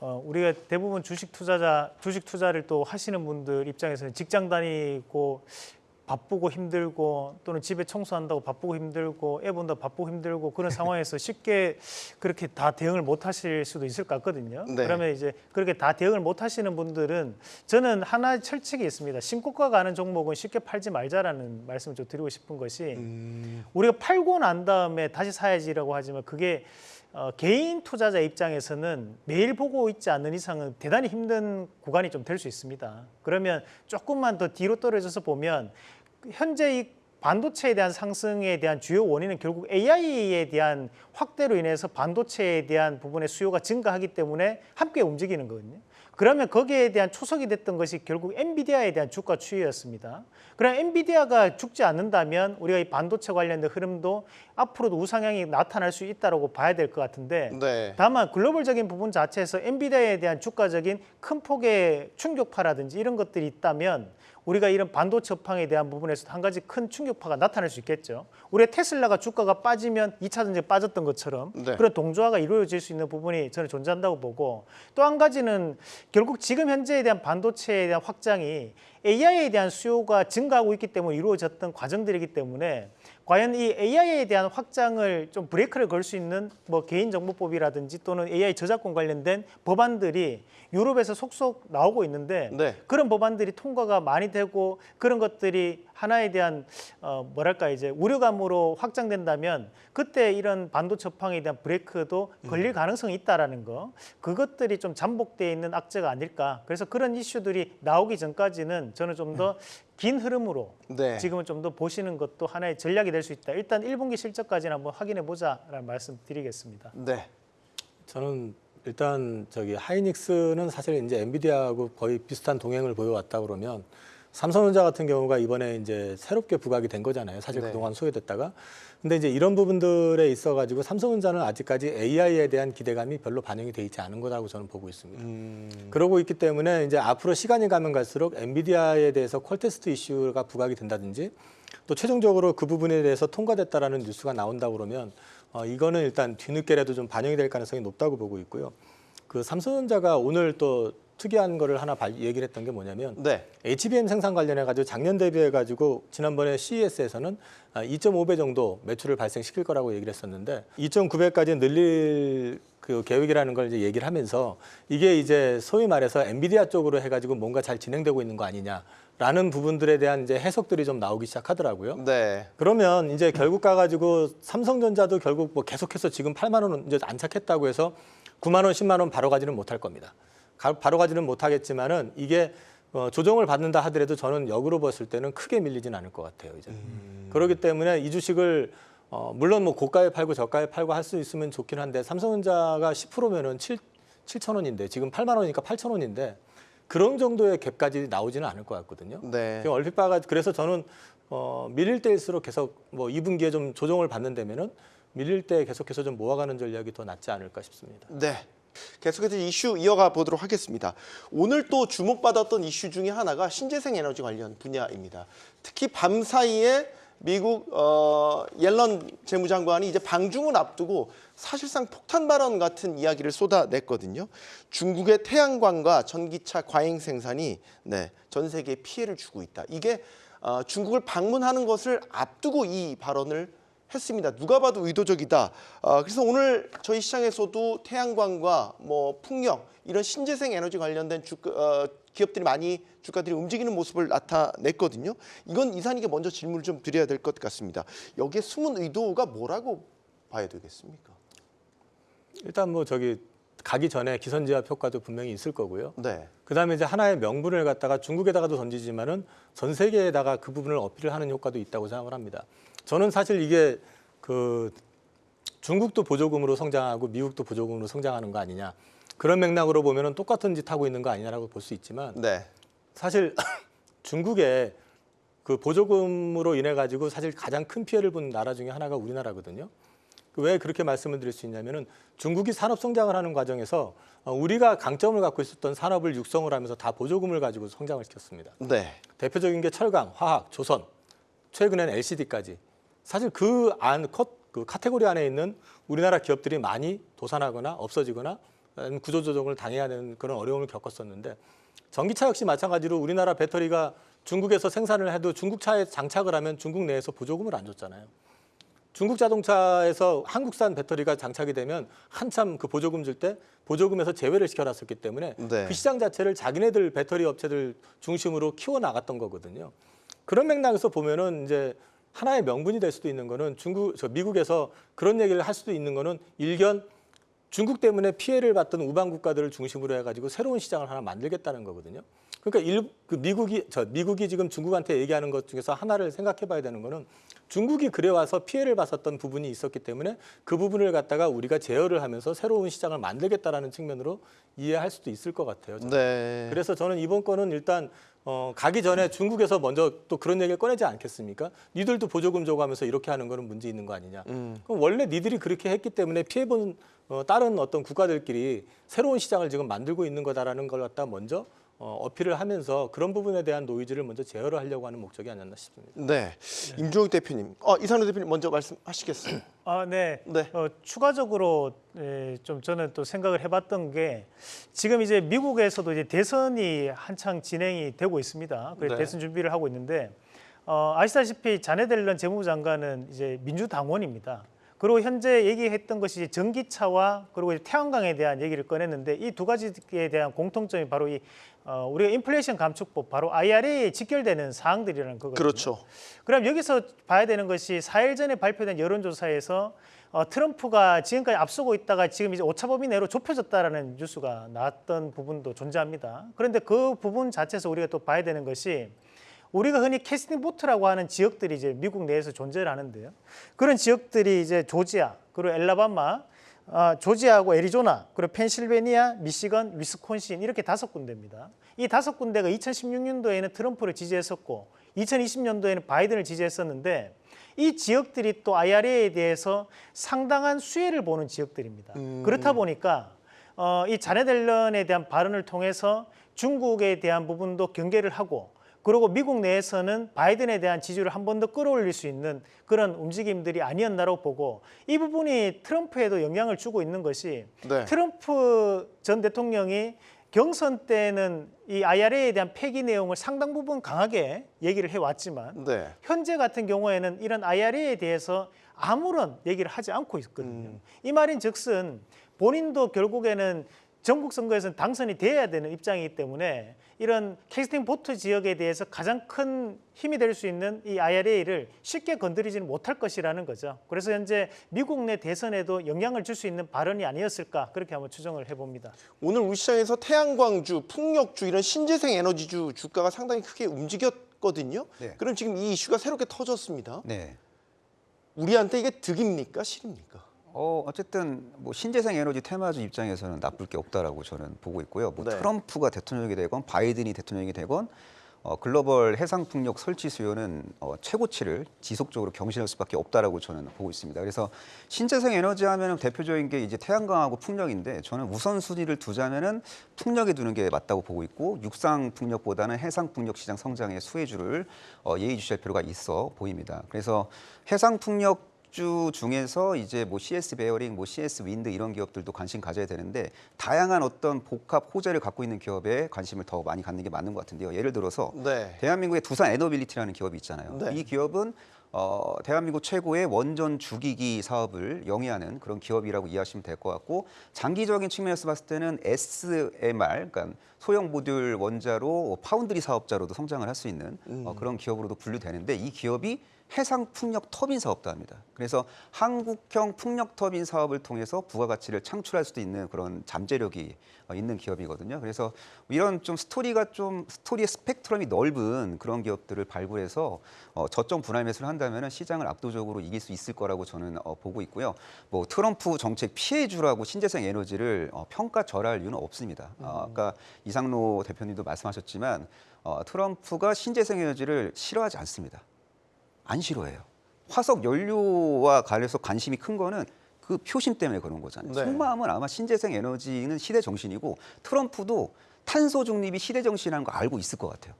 우리가 대부분 주식 투자를 또 하시는 분들 입장에서는 직장 다니고 바쁘고 힘들고 또는 집에 청소한다고 바쁘고 힘들고 애 본다 바쁘고 힘들고 그런 상황에서 쉽게 그렇게 다 대응을 못 하실 수도 있을 것 같거든요. 네. 그러면 이제 그렇게 다 대응을 못 하시는 분들은 저는 하나의 철칙이 있습니다. 신고가 가는 종목은 쉽게 팔지 말자라는 말씀을 좀 드리고 싶은 것이 우리가 팔고 난 다음에 다시 사야지라고 하지만 그게 개인 투자자 입장에서는 매일 보고 있지 않는 이상은 대단히 힘든 구간이 좀 될 수 있습니다. 그러면 조금만 더 뒤로 떨어져서 보면 현재 이 반도체에 대한 상승에 대한 주요 원인은 결국 AI에 대한 확대로 인해서 반도체에 대한 부분의 수요가 증가하기 때문에 함께 움직이는 거거든요. 그러면 거기에 대한 초석이 됐던 것이 결국 엔비디아에 대한 주가 추이였습니다. 그럼 엔비디아가 죽지 않는다면 우리가 이 반도체 관련된 흐름도 앞으로도 우상향이 나타날 수 있다고 봐야 될 것 같은데 네. 다만 글로벌적인 부분 자체에서 엔비디아에 대한 주가적인 큰 폭의 충격파라든지 이런 것들이 있다면 우리가 이런 반도체 업황에 대한 부분에서 한 가지 큰 충격파가 나타날 수 있겠죠. 우리가 테슬라가 주가가 빠지면 2차 전지가 빠졌던 것처럼 네. 그런 동조화가 이루어질 수 있는 부분이 저는 존재한다고 보고 또 한 가지는 결국 지금 현재에 대한 반도체에 대한 확장이 AI에 대한 수요가 증가하고 있기 때문에 이루어졌던 과정들이기 때문에 과연 이 AI에 대한 확장을 좀 브레이크를 걸 수 있는 뭐 개인정보법이라든지 또는 AI 저작권 관련된 법안들이 유럽에서 속속 나오고 있는데 네. 그런 법안들이 통과가 많이 되고 그런 것들이 하나에 대한 뭐랄까 이제 우려감으로 확장된다면 그때 이런 반도체 업황에 대한 브레이크도 걸릴 가능성이 있다라는 거 그것들이 좀 잠복되어 있는 악재가 아닐까. 그래서 그런 이슈들이 나오기 전까지는 저는 좀 더 긴 흐름으로 네. 지금은 좀 더 보시는 것도 하나의 전략이 될 수 있다. 일단 1분기 실적까지는 한번 확인해 보자라는 말씀 드리겠습니다. 네. 저는 일단 하이닉스는 사실 이제 엔비디아하고 거의 비슷한 동행을 보여왔다 그러면 삼성전자 같은 경우가 이번에 이제 새롭게 부각이 된 거잖아요. 사실 네. 그동안 소외됐다가. 근데 이제 이런 부분들에 있어가지고 삼성전자는 아직까지 AI에 대한 기대감이 별로 반영이 돼 있지 않은 거라고 저는 보고 있습니다. 그러고 있기 때문에 이제 앞으로 시간이 가면 갈수록 엔비디아에 대해서 퀄테스트 이슈가 부각이 된다든지 또 최종적으로 그 부분에 대해서 통과됐다라는 뉴스가 나온다 그러면 이거는 일단 뒤늦게라도 좀 반영이 될 가능성이 높다고 보고 있고요. 그 삼성전자가 오늘 또 특이한 거를 하나 얘기를 했던 게 뭐냐면 네. HBM 생산 관련해 가지고 작년 대비해 가지고 지난번에 CES에서는 2.5배 정도 매출을 발생시킬 거라고 얘기를 했었는데 2.9배까지 늘릴 그 계획이라는 걸 이제 얘기를 하면서 이게 이제 소위 말해서 엔비디아 쪽으로 해 가지고 뭔가 잘 진행되고 있는 거 아니냐라는 부분들에 대한 이제 해석들이 좀 나오기 시작하더라고요. 네. 그러면 이제 결국 가가지고 삼성전자도 결국 뭐 계속해서 지금 8만 원 이제 안착했다고 해서 9만 원, 10만 원 바로 가지는 못할 겁니다. 바로 가지는 못하겠지만은 이게 조정을 받는다 하더라도 저는 역으로 봤을 때는 크게 밀리진 않을 것 같아요. 이제 그렇기 때문에 이 주식을 물론 뭐 고가에 팔고 저가에 팔고 할 수 있으면 좋긴 한데 삼성전자가 10%면은 7천 원인데 지금 8만 원이니까 8천 원인데 그런 정도의 갭까지 나오지는 않을 것 같거든요. 네. 지금 얼핏 봐가 그래서 저는 밀릴 때일수록 계속 뭐 2분기에 좀 조정을 받는다면은 밀릴 때 계속해서 좀 모아가는 전략이 더 낫지 않을까 싶습니다. 네. 계속해서 이슈 이어가 보도록 하겠습니다. 오늘 또 주목받았던 이슈 중에 하나가 신재생 에너지 관련 분야입니다. 특히 밤 사이에 미국 옐런 재무장관이 이제 방중을 앞두고 사실상 폭탄 발언 같은 이야기를 쏟아냈거든요. 중국의 태양광과 전기차 과잉 생산이 전 세계에 피해를 주고 있다. 이게 중국을 방문하는 것을 앞두고 이 발언을 했습니다. 누가 봐도 의도적이다. 그래서 오늘 저희 시장에서도 태양광과 뭐 풍력 이런 신재생 에너지 관련된 기업들이 많이 주가들이 움직이는 모습을 나타냈거든요. 이건 이사님께 먼저 질문을 좀 드려야 될 것 같습니다. 여기에 숨은 의도가 뭐라고 봐야 되겠습니까? 일단 뭐 저기 가기 전에 기선제압 효과도 분명히 있을 거고요. 네. 그다음에 이제 하나의 명분을 갖다가 중국에다가도 던지지만은 전 세계에다가 그 부분을 어필을 하는 효과도 있다고 생각을 합니다. 저는 사실 이게 그 중국도 보조금으로 성장하고 미국도 보조금으로 성장하는 거 아니냐, 그런 맥락으로 보면은 똑같은 짓 하고 있는 거 아니냐라고 볼 수 있지만 네. 사실 중국의 그 보조금으로 인해 가지고 사실 가장 큰 피해를 본 나라 중에 하나가 우리나라거든요. 왜 그렇게 말씀을 드릴 수 있냐면은 중국이 산업 성장을 하는 과정에서 우리가 강점을 갖고 있었던 산업을 육성을 하면서 다 보조금을 가지고 성장을 시켰습니다. 네. 대표적인 게 철강, 화학, 조선, 최근에는 LCD까지. 사실 그 카테고리 안에 있는 우리나라 기업들이 많이 도산하거나 없어지거나 구조조정을 당해야 되는 그런 어려움을 겪었었는데, 전기차 역시 마찬가지로 우리나라 배터리가 중국에서 생산을 해도 중국 차에 장착을 하면 중국 내에서 보조금을 안 줬잖아요. 중국 자동차에서 한국산 배터리가 장착이 되면 한참 그 보조금 줄 때 보조금에서 제외를 시켜놨었기 때문에 네. 그 시장 자체를 자기네들 배터리 업체들 중심으로 키워나갔던 거거든요. 그런 맥락에서 보면은 이제 하나의 명분이 될 수도 있는 거는 미국에서 그런 얘기를 할 수도 있는 거는 일견 중국 때문에 피해를 봤던 우방 국가들을 중심으로 해가지고 새로운 시장을 하나 만들겠다는 거거든요. 그러니까 미국이 지금 중국한테 얘기하는 것 중에서 하나를 생각해봐야 되는 거는 중국이 그래와서 피해를 봤었던 부분이 있었기 때문에 그 부분을 갖다가 우리가 제어를 하면서 새로운 시장을 만들겠다라는 측면으로 이해할 수도 있을 것 같아요. 저는. 네. 그래서 저는 이번 건은 일단 가기 전에 중국에서 먼저 또 그런 얘기를 꺼내지 않겠습니까? 니들도 보조금 주고 하면서 이렇게 하는 거는 문제 있는 거 아니냐. 그럼 원래 니들이 그렇게 했기 때문에 피해본 다른 어떤 국가들끼리 새로운 시장을 지금 만들고 있는 거다라는 걸 갖다 먼저 어필을 하면서 그런 부분에 대한 노이즈를 먼저 제어를 하려고 하는 목적이 아니었나 싶습니다. 네. 임종욱 대표님, 이상로 대표님 먼저 말씀하시겠어요? 네. 네. 추가적으로 좀 저는 또 생각을 해봤던 게 지금 이제 미국에서도 이제 대선이 한창 진행이 되고 있습니다. 그래서 네. 대선 준비를 하고 있는데 아시다시피 자네트 옐런 재무부 장관은 이제 민주당원입니다. 그리고 현재 얘기했던 것이 전기차와 그리고 이제 태양광에 대한 얘기를 꺼냈는데 이 두 가지에 대한 공통점이 바로 우리가 인플레이션 감축법, 바로 IRA에 직결되는 사항들이라는 거거든요. 그렇죠. 그럼 여기서 봐야 되는 것이 4일 전에 발표된 여론조사에서 트럼프가 지금까지 앞서고 있다가 지금 이제 오차 범위 내로 좁혀졌다라는 뉴스가 나왔던 부분도 존재합니다. 그런데 그 부분 자체에서 우리가 또 봐야 되는 것이 우리가 흔히 캐스팅 보트라고 하는 지역들이 이제 미국 내에서 존재를 하는데요. 그런 지역들이 이제 조지아, 그리고 엘라바마, 조지아하고 애리조나, 그리고 펜실베니아, 미시건, 위스콘신 이렇게 5군데입니다. 이 5군데가 2016년도에는 트럼프를 지지했었고 2020년도에는 바이든을 지지했었는데 이 지역들이 또 IRA에 대해서 상당한 수혜를 보는 지역들입니다. 그렇다 보니까 이 자네트 옐런에 대한 발언을 통해서 중국에 대한 부분도 경계를 하고 그리고 미국 내에서는 바이든에 대한 지지를 한 번 더 끌어올릴 수 있는 그런 움직임들이 아니었나라고 보고 이 부분이 트럼프에도 영향을 주고 있는 것이 네. 트럼프 전 대통령이 경선 때는 이 IRA에 대한 폐기 내용을 상당 부분 강하게 얘기를 해왔지만 네. 현재 같은 경우에는 이런 IRA에 대해서 아무런 얘기를 하지 않고 있거든요. 이 말인즉슨 본인도 결국에는 전국 선거에서는 당선이 돼야 되는 입장이기 때문에 이런 캐스팅 보트 지역에 대해서 가장 큰 힘이 될 수 있는 이 IRA를 쉽게 건드리지는 못할 것이라는 거죠. 그래서 현재 미국 내 대선에도 영향을 줄 수 있는 발언이 아니었을까 그렇게 한번 추정을 해봅니다. 오늘 우리 시장에서 태양광주, 풍력주 이런 신재생 에너지주 주가가 상당히 크게 움직였거든요. 네. 그럼 지금 이 이슈가 새롭게 터졌습니다. 네. 우리한테 이게 득입니까, 실입니까? 어쨌든 뭐 신재생 에너지 테마주 입장에서는 나쁠 게 없다라고 저는 보고 있고요. 뭐 네. 트럼프가 대통령이 되건 바이든이 대통령이 되건 글로벌 해상 풍력 설치 수요는 최고치를 지속적으로 경신할 수밖에 없다라고 저는 보고 있습니다. 그래서 신재생 에너지 하면은 대표적인 게 이제 태양광하고 풍력인데 저는 우선순위를 두자면은 풍력에 두는 게 맞다고 보고 있고 육상 풍력보다는 해상 풍력 시장 성장의 수혜주를 예의주시할 필요가 있어 보입니다. 그래서 해상 풍력 주 중에서 이제 뭐 CS 베어링, 뭐 CS 윈드 이런 기업들도 관심 가져야 되는데 다양한 어떤 복합 호재를 갖고 있는 기업에 관심을 더 많이 갖는 게 맞는 것 같은데요. 예를 들어서 네. 대한민국의 두산 에너빌리티라는 기업이 있잖아요. 네. 이 기업은 대한민국 최고의 원전 주기기 사업을 영위하는 그런 기업이라고 이해하시면 될 것 같고 장기적인 측면에서 봤을 때는 SMR, 그러니까 소형 모듈 원자로 파운드리 사업자로도 성장을 할 수 있는 그런 기업으로도 분류되는데 이 기업이 해상 풍력 터빈 사업도 합니다. 그래서 한국형 풍력 터빈 사업을 통해서 부가가치를 창출할 수도 있는 그런 잠재력이 있는 기업이거든요. 그래서 이런 좀 스토리의 스펙트럼이 넓은 그런 기업들을 발굴해서 저점 분할 매수를 한다면 시장을 압도적으로 이길 수 있을 거라고 저는 보고 있고요. 뭐 트럼프 정책 피해주라고 신재생 에너지를 평가절하할 이유는 없습니다. 아까 이상로 대표님도 말씀하셨지만 트럼프가 신재생 에너지를 싫어하지 않습니다. 안 싫어해요. 화석 연료와 관련해서 관심이 큰 거는 그 표심 때문에 그런 거잖아요. 네. 속마음은 아마 신재생 에너지는 시대 정신이고 트럼프도 탄소 중립이 시대 정신이라는 거 알고 있을 것 같아요.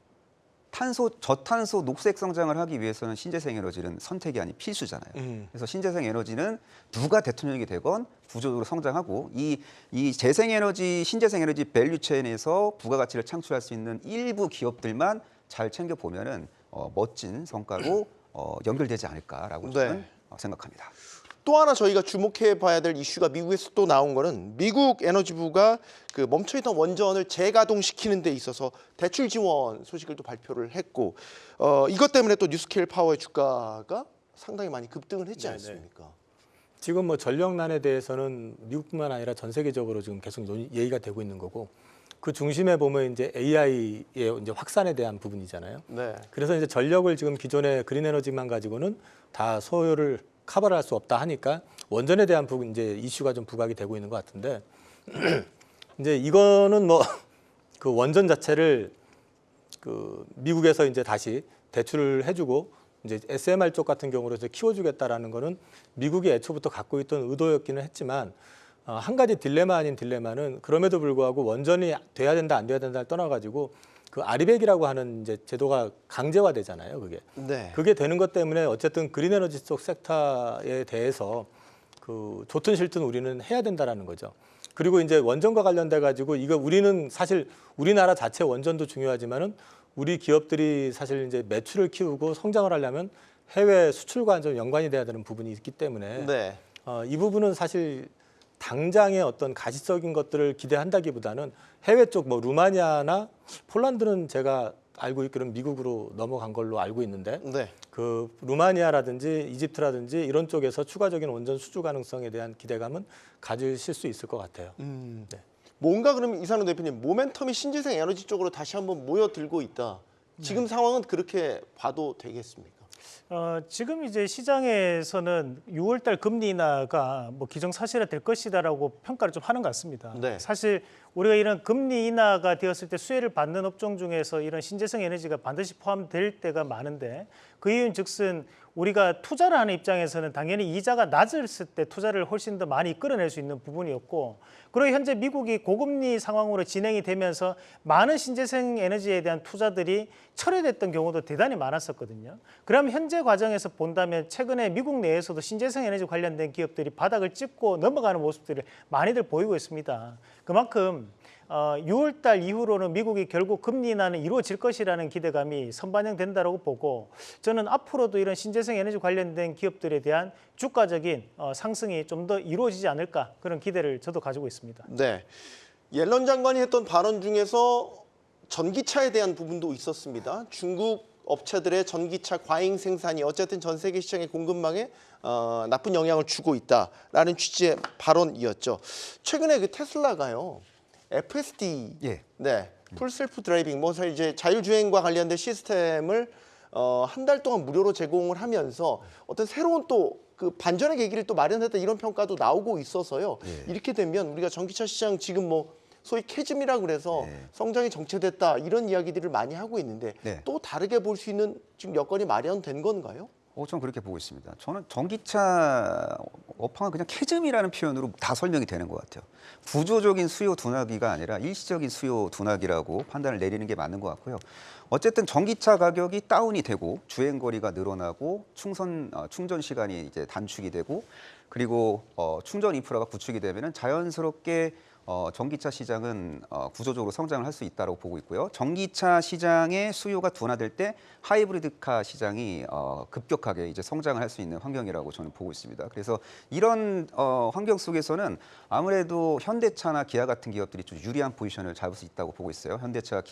저탄소 녹색 성장을 하기 위해서는 신재생 에너지는 선택이 아닌 필수잖아요. 그래서 신재생 에너지는 누가 대통령이 되건 구조적으로 성장하고 이 재생에너지, 신재생 에너지 밸류 체인에서 부가가치를 창출할 수 있는 일부 기업들만 잘 챙겨 보면은 멋진 성과로 연결되지 않을까라고 저는 생각합니다. 또 하나 저희가 주목해 봐야 될 이슈가 미국에서 또 나온 거는 미국 에너지부가 그 멈춰있던 원전을 재가동시키는 데 있어서 대출 지원 소식을 또 발표를 했고 이것 때문에 또 뉴스케일 파워의 주가가 상당히 많이 급등을 했지 않습니까? 지금 뭐 전력난에 대해서는 미국뿐만 아니라 전 세계적으로 지금 계속 얘기가 되고 있는 거고 그 중심에 보면 이제 AI의 이제 확산에 대한 부분이잖아요. 네. 그래서 이제 전력을 지금 기존의 그린 에너지만 가지고는 다 소요를 커버를 할 수 없다 하니까 원전에 대한 부분 이제 이슈가 좀 부각이 되고 있는 것 같은데 이제 이거는 뭐 그 원전 자체를 그 미국에서 이제 다시 대출을 해주고 이제 SMR 쪽 같은 경우로 이제 키워주겠다라는 거는 미국이 애초부터 갖고 있던 의도였기는 했지만 한 가지 딜레마 아닌 딜레마는 그럼에도 불구하고 원전이 돼야 된다 안 돼야 된다를 떠나가지고 그 아리백이라고 하는 이제 제도가 강제화되잖아요. 네. 그게 되는 것 때문에 어쨌든 그린 에너지 쪽 섹터에 대해서 그 좋든 싫든 우리는 해야 된다라는 거죠. 그리고 이제 원전과 관련돼 가지고 이거 우리는 사실 우리나라 자체 원전도 중요하지만은 우리 기업들이 사실 이제 매출을 키우고 성장을 하려면 해외 수출과 좀 연관이 돼야 되는 부분이 있기 때문에 네. 이 부분은 사실 당장의 어떤 가시적인 것들을 기대한다기보다는 해외 쪽 뭐 루마니아나 폴란드는 제가 알고 있기로는 미국으로 넘어간 걸로 알고 있는데 네. 그 루마니아라든지 이집트라든지 이런 쪽에서 추가적인 원전 수주 가능성에 대한 기대감은 가지실 수 있을 것 같아요. 네. 뭔가 그러면 이상로 대표님 모멘텀이 신재생 에너지 쪽으로 다시 한번 모여들고 있다. 지금 상황은 그렇게 봐도 되겠습니까? 지금 이제 시장에서는 6월달 금리 인하가 뭐 기정사실화 될 것이다라고 평가를 좀 하는 것 같습니다. 네. 사실 우리가 이런 금리 인하가 되었을 때 수혜를 받는 업종 중에서 이런 신재생 에너지가 반드시 포함될 때가 많은데 그 이유는즉슨 우리가 투자를 하는 입장에서는 당연히 이자가 낮았을 때 투자를 훨씬 더 많이 끌어낼 수 있는 부분이었고 그리고 현재 미국이 고금리 상황으로 진행이 되면서 많은 신재생 에너지에 대한 투자들이 철회됐던 경우도 대단히 많았었거든요. 그럼 현재 과정에서 본다면 최근에 미국 내에서도 신재생 에너지 관련된 기업들이 바닥을 찍고 넘어가는 모습들을 많이들 보이고 있습니다. 그만큼 6월 달 이후로는 미국이 결국 금리 인하는 이루어질 것이라는 기대감이 선반영된다고 보고 저는 앞으로도 이런 신재생 에너지 관련된 기업들에 대한 주가적인 상승이 좀 더 이루어지지 않을까 그런 기대를 저도 가지고 있습니다. 네. 옐런 장관이 했던 발언 중에서 전기차에 대한 부분도 있었습니다. 중국 업체들의 전기차 과잉 생산이 어쨌든 전 세계 시장의 공급망에 나쁜 영향을 주고 있다라는 취지의 발언이었죠. 최근에 그 테슬라가요. FSD, 네, 풀 셀프 드라이빙, 뭐 이제 자율주행과 관련된 시스템을 한 달 동안 무료로 제공을 하면서 어떤 새로운 또 그 반전의 계기를 또 마련했다 이런 평가도 나오고 있어서요. 이렇게 되면 우리가 전기차 시장 지금 뭐 소위 캐즘이라고 그래서 성장이 정체됐다 이런 이야기들을 많이 하고 있는데 또 다르게 볼 수 있는 지금 여건이 마련된 건가요? 저는 그렇게 보고 있습니다. 저는 전기차 업황은 그냥 캐즘이라는 표현으로 다 설명이 되는 것 같아요. 구조적인 수요 둔화기가 아니라 일시적인 수요 둔화기라고 판단을 내리는 게 맞는 것 같고요. 어쨌든 전기차 가격이 다운이 되고 주행 거리가 늘어나고 충전 시간이 이제 단축이 되고 그리고 충전 인프라가 구축이 되면은 자연스럽게 전기차 시장은 구조적으로 성장을 할 수 있다고 보고 있고요. 전기차 시장의 수요가 둔화될 때 하이브리드카 시장이 급격하게 이제 성장을 할 수 있는 환경이라고 저는 보고 있습니다. 그래서 이런 환경 속에서는 아무래도 현대차나 기아 같은 기업들이 좀 유리한 포지션을 잡을 수 있다고 보고 있어요. 현대차,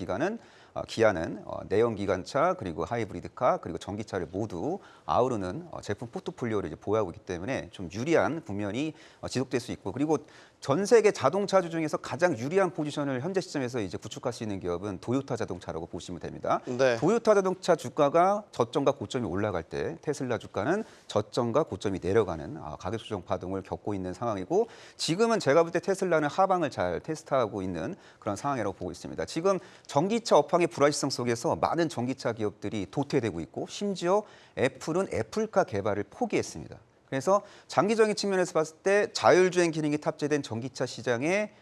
기아는 내연기관차 그리고 하이브리드카 그리고 전기차를 모두 아우르는 제품 포트폴리오를 이제 보유하고 있기 때문에 좀 유리한 국면이 지속될 수 있고, 그리고 전 세계 자동차주 중에서 가장 유리한 포지션을 현재 시점에서 이제 구축할 수 있는 기업은 도요타 자동차라고 보시면 됩니다. 네. 도요타 자동차 주가가 저점과 고점이 올라갈 때 테슬라 주가는 저점과 고점이 내려가는 가격 조정 파동을 겪고 있는 상황이고, 지금은 제가 볼 때 테슬라는 하방을 잘 테스트하고 있는 그런 상황이라고 보고 있습니다. 지금 전기차 업황의 불확실성 속에서 많은 전기차 기업들이 도태되고 있고, 심지어 애플은 애플카 개발을 포기했습니다. 그래서 장기적인 측면에서 봤을 때 자율주행 기능이 탑재된 전기차 시장의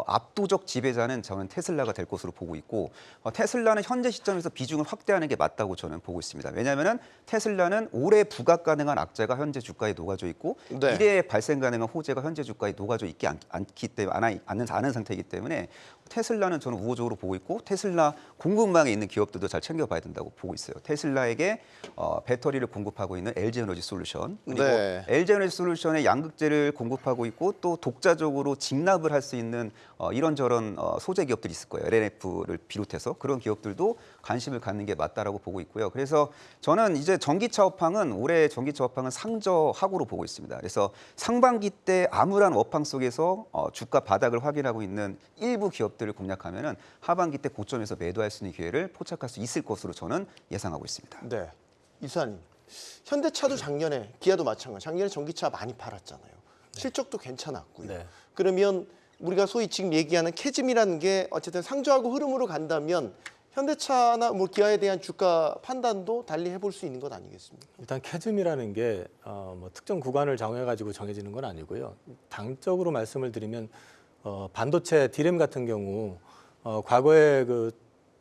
압도적 지배자는 저는 테슬라가 될 것으로 보고 있고, 테슬라는 현재 시점에서 비중을 확대하는 게 맞다고 저는 보고 있습니다. 왜냐하면 테슬라는 올해 부각 가능한 악재가 현재 주가에 녹아져 있고, 네. 미래에 발생 가능한 호재가 현재 주가에 녹아져 있지 않기 때문에 않은 상태이기 때문에 테슬라는 저는 우호적으로 보고 있고, 테슬라 공급망에 있는 기업들도 잘 챙겨봐야 된다고 보고 있어요. 테슬라에게 배터리를 공급하고 있는 LG에너지 솔루션, 그리고 네. LG에너지 솔루션의 양극재를 공급하고 있고, 또 독자적으로 직납을 할 수 있는 이런저런 소재 기업들이 있을 거예요. LNF를 비롯해서 그런 기업들도 관심을 갖는 게 맞다라고 보고 있고요. 그래서 저는 이제 올해 전기차 업황은 상저하고로 보고 있습니다. 그래서 상반기 때 암울한 업황 속에서 주가 바닥을 확인하고 있는 일부 기업들을 공략하면은 하반기 때 고점에서 매도할 수 있는 기회를 포착할 수 있을 것으로 저는 예상하고 있습니다. 네. 이사님, 현대차도 작년에, 기아도 마찬가지. 작년에 전기차 많이 팔았잖아요. 실적도 괜찮았고요. 네. 그러면 우리가 소위 지금 얘기하는 캐즘이라는 게 어쨌든 상저하고 흐름으로 간다면 현대차나 뭐 기아에 대한 주가 판단도 달리 해볼 수 있는 것 아니겠습니까? 일단 캐즘이라는 게 뭐 특정 구간을 정해가지고 정해지는 건 아니고요. 당적으로 말씀을 드리면 반도체 디램 같은 경우 과거에 그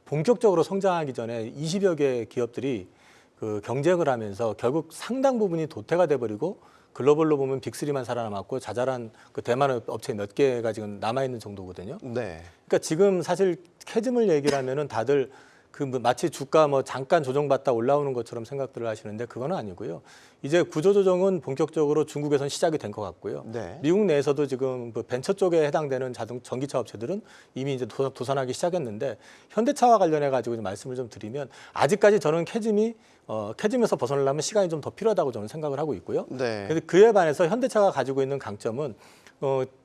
본격적으로 성장하기 전에 20여 개 기업들이 그 경쟁을 하면서 결국 상당 부분이 도태가 돼버리고, 글로벌로 보면 빅3만 살아남았고 자잘한 그 대만 업체 몇 개가 지금 남아 있는 정도거든요. 네. 그러니까 지금 사실 캐즘을 얘기를 하면은 다들 그 마치 주가 뭐 잠깐 조정받다 올라오는 것처럼 생각들을 하시는데 그건 아니고요. 이제 구조 조정은 본격적으로 중국에선 시작이 된 것 같고요. 네. 미국 내에서도 지금 그 벤처 쪽에 해당되는 전기차 업체들은 이미 이제 도산하기 시작했는데, 현대차와 관련해 가지고 말씀을 좀 드리면 아직까지 저는 캐즘에서 벗어나려면 시간이 좀 더 필요하다고 저는 생각을 하고 있고요. 네. 그런데 그에 반해서 현대차가 가지고 있는 강점은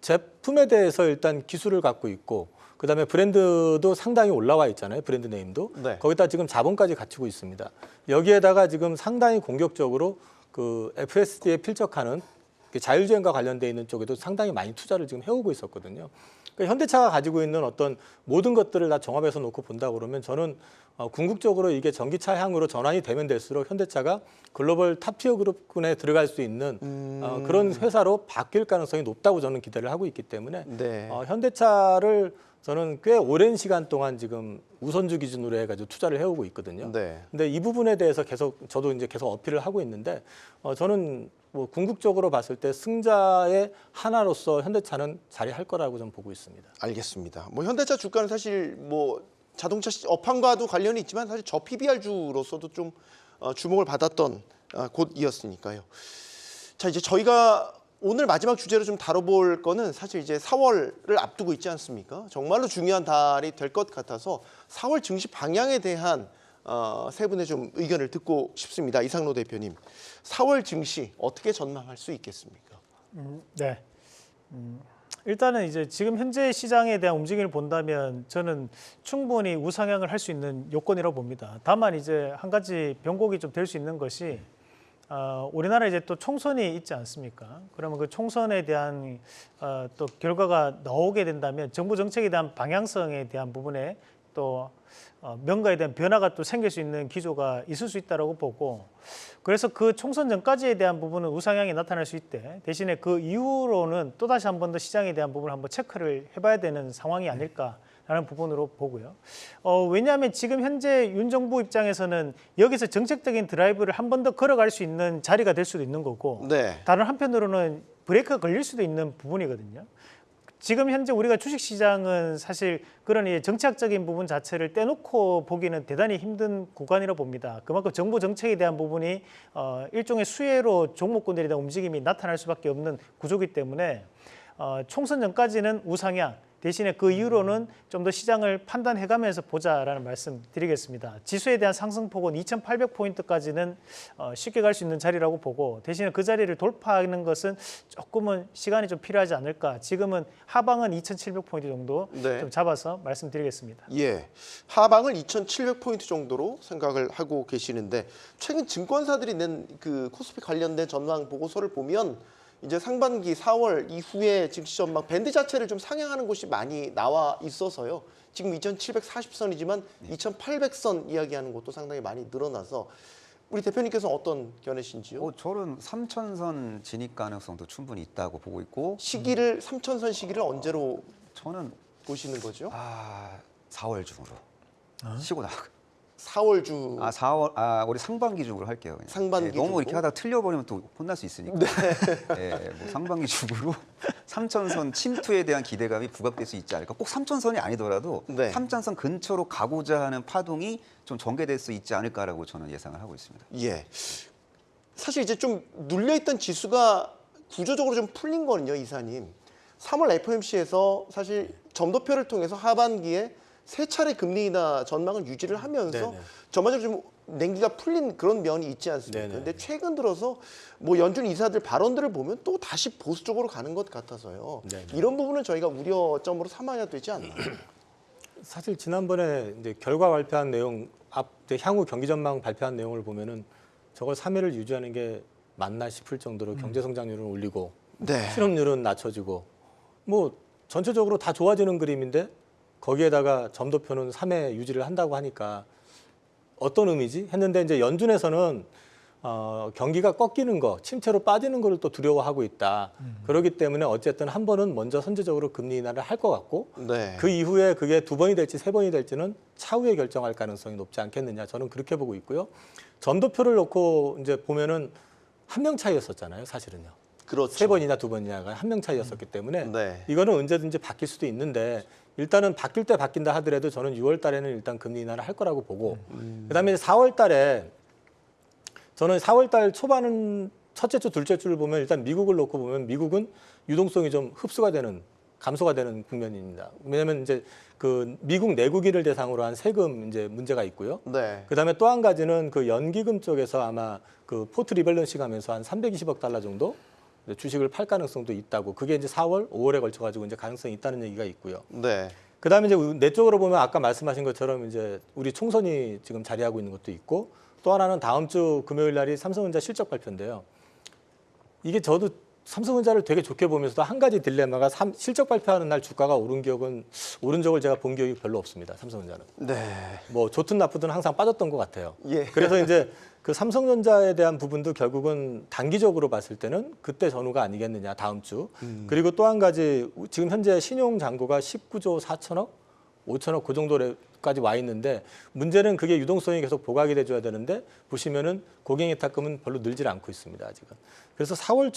제품에 대해서 일단 기술을 갖고 있고, 그다음에 브랜드도 상당히 올라와 있잖아요. 브랜드 네임도. 네. 거기다 지금 자본까지 갖추고 있습니다. 여기에다가 지금 상당히 공격적으로 그 FSD에 필적하는 자율주행과 관련돼 있는 쪽에도 상당히 많이 투자를 지금 해오고 있었거든요. 그러니까 현대차가 가지고 있는 어떤 모든 것들을 다 종합해서 놓고 본다 그러면 저는 궁극적으로 이게 전기차 향으로 전환이 되면 될수록 현대차가 글로벌 탑티어 그룹군에 들어갈 수 있는 그런 회사로 바뀔 가능성이 높다고 저는 기대를 하고 있기 때문에 네. 현대차를 저는 꽤 오랜 시간 동안 지금 우선주 기준으로 해가지고 투자를 해오고 있거든요. 네. 근데 이 부분에 대해서 저도 이제 계속 어필을 하고 있는데 저는 뭐 궁극적으로 봤을 때 승자의 하나로서 현대차는 자리할 거라고 좀 보고 있습니다. 알겠습니다. 뭐 현대차 주가는 사실 뭐 자동차 업황과도 관련이 있지만 사실 저 PBR주로서도 좀 주목을 받았던 곳이었으니까요. 자, 이제 저희가 오늘 마지막 주제로 좀 다뤄볼 거는 사실 이제 4월을 앞두고 있지 않습니까? 정말로 중요한 달이 될 것 같아서 4월 증시 방향에 대한 세 분의 좀 의견을 듣고 싶습니다. 이상로 대표님, 4월 증시 어떻게 전망할 수 있겠습니까? 네. 일단은 이제 지금 현재 시장에 대한 움직임을 본다면 저는 충분히 우상향을 할 수 있는 요건이라고 봅니다. 다만 이제 한 가지 변곡이 좀 될 수 있는 것이 우리나라 이제 또 총선이 있지 않습니까? 그러면 그 총선에 대한 또 결과가 나오게 된다면 정부 정책에 대한 방향성에 대한 부분에 또 명가에 대한 변화가 또 생길 수 있는 기조가 있을 수 있다고 보고, 그래서 그 총선 전까지에 대한 부분은 우상향이 나타날 수 있대. 대신에 그 이후로는 또다시 한 번 더 시장에 대한 부분을 한번 체크를 해봐야 되는 상황이 아닐까라는 부분으로 보고요. 왜냐하면 지금 현재 윤 정부 입장에서는 여기서 정책적인 드라이브를 한 번 더 걸어갈 수 있는 자리가 될 수도 있는 거고, 네. 다른 한편으로는 브레이크가 걸릴 수도 있는 부분이거든요. 지금 현재 우리가 주식시장은 사실 그런 이제 정책적인 부분 자체를 떼놓고 보기는 대단히 힘든 구간이라 봅니다. 그만큼 정부 정책에 대한 부분이 일종의 수혜로 종목군들에 대한 움직임이 나타날 수밖에 없는 구조이기 때문에 총선 전까지는 우상향, 대신에 그 이후로는 좀 더 시장을 판단해가면서 보자라는 말씀 드리겠습니다. 지수에 대한 상승폭은 2,800포인트까지는 쉽게 갈 수 있는 자리라고 보고 대신에 그 자리를 돌파하는 것은 조금은 시간이 좀 필요하지 않을까. 지금은 하방은 2,700포인트 정도 네. 좀 잡아서 말씀드리겠습니다. 예, 하방을 2,700포인트 정도로 생각을 하고 계시는데 최근 증권사들이 낸 그 코스피 관련된 전망 보고서를 보면 이제 상반기 4월 이후에 증시 전망 밴드 자체를 좀 상향하는 곳이 많이 나와 있어서요. 지금 2,740선이지만 2,800선 이야기하는 곳도 상당히 많이 늘어나서 우리 대표님께서 어떤 견해신지요? 저는 3천선 진입 가능성도 충분히 있다고 보고 있고 시기를 3,000선 시기를 언제로 저는 보시는 거죠? 4월 중으로 쉬고 나가. 4월 중 4월 우리 상반기 중으로 할게요. 그냥. 상반기 너무 중으로? 이렇게 하다가 틀려버리면 또 혼날 수 있으니까. 뭐 상반기 중으로 3천선 침투에 대한 기대감이 부각될 수 있지 않을까. 꼭 3천선이 아니더라도 네. 3천선 근처로 가고자 하는 파동이 좀 전개될 수 있지 않을까라고 저는 예상을 하고 있습니다. 예. 사실 이제 좀 눌려있던 지수가 구조적으로 좀 풀린 거는요, 이사님. 3월 FOMC에서 사실 점도표를 통해서 하반기에 세 차례 금리 인하 전망을 유지를 하면서 네네. 전반적으로 좀 냉기가 풀린 그런 면이 있지 않습니까? 네네. 근데 최근 들어서 뭐 연준 이사들 발언들을 보면 또 다시 보수 쪽으로 가는 것 같아서요. 네네. 이런 부분은 저희가 우려점으로 삼아야 되지 않나요? 사실 지난번에 이제 결과 발표한 내용, 향후 경기 전망 발표한 내용을 보면은 저걸 3회를 유지하는 게 맞나 싶을 정도로 경제 성장률을 올리고 네. 실업률은 낮춰지고 뭐 전체적으로 다 좋아지는 그림인데 거기에다가 점도표는 3회 유지를 한다고 하니까 어떤 의미지? 했는데 이제 연준에서는 경기가 꺾이는 거, 침체로 빠지는 거를 또 두려워하고 있다. 그렇기 때문에 어쨌든 한 번은 먼저 선제적으로 금리 인하를 할 것 같고 네. 그 이후에 그게 2번이 될지 3번이 될지는 차후에 결정할 가능성이 높지 않겠느냐. 저는 그렇게 보고 있고요. 점도표를 놓고 이제 보면은 한 명 차이였었잖아요, 사실은요. 그렇죠. 3번이냐 2번이냐가 한 명 차이였었기 때문에 네. 이거는 언제든지 바뀔 수도 있는데 일단은 바뀔 때 바뀐다 하더라도 저는 6월 달에는 일단 금리 인하를 할 거라고 보고 그다음에 4월 달에 저는 4월 달 초반은 첫째 주, 둘째 주를 보면 일단 미국을 놓고 보면 미국은 유동성이 좀 흡수가 되는 감소가 되는 국면입니다. 왜냐하면 이제 그 미국 내국인을 대상으로 한 세금 이제 문제가 있고요. 네. 그다음에 또 한 가지는 그 연기금 쪽에서 아마 그 포트 리밸런싱 하면서 한 320억 달러 정도 주식을 팔 가능성도 있다고. 그게 이제 4월, 5월에 걸쳐 가지고 이제 가능성이 있다는 얘기가 있고요. 네. 그다음에 이제 내 쪽으로 보면 아까 말씀하신 것처럼 이제 우리 총선이 지금 자리하고 있는 것도 있고 또 하나는 다음 주 금요일 날이 삼성전자 실적 발표인데요. 이게 저도 삼성전자를 되게 좋게 보면서도 한 가지 딜레마가 실적 발표하는 날 주가가 오른 적을 제가 본 기억이 별로 없습니다. 삼성전자는. 네. 뭐 좋든 나쁘든 항상 빠졌던 것 같아요. 예. 그래서 이제 그 삼성전자에 대한 부분도 결국은 단기적으로 봤을 때는 그때 전후가 아니겠느냐 다음 주. 그리고 또 한 가지 지금 현재 신용 잔고가 19조 4천억, 5천억 그 정도까지 와 있는데 문제는 그게 유동성이 계속 보강이 돼줘야 되는데 보시면은 고객예탁금은 별로 늘질 않고 있습니다 아직은. 그래서 4월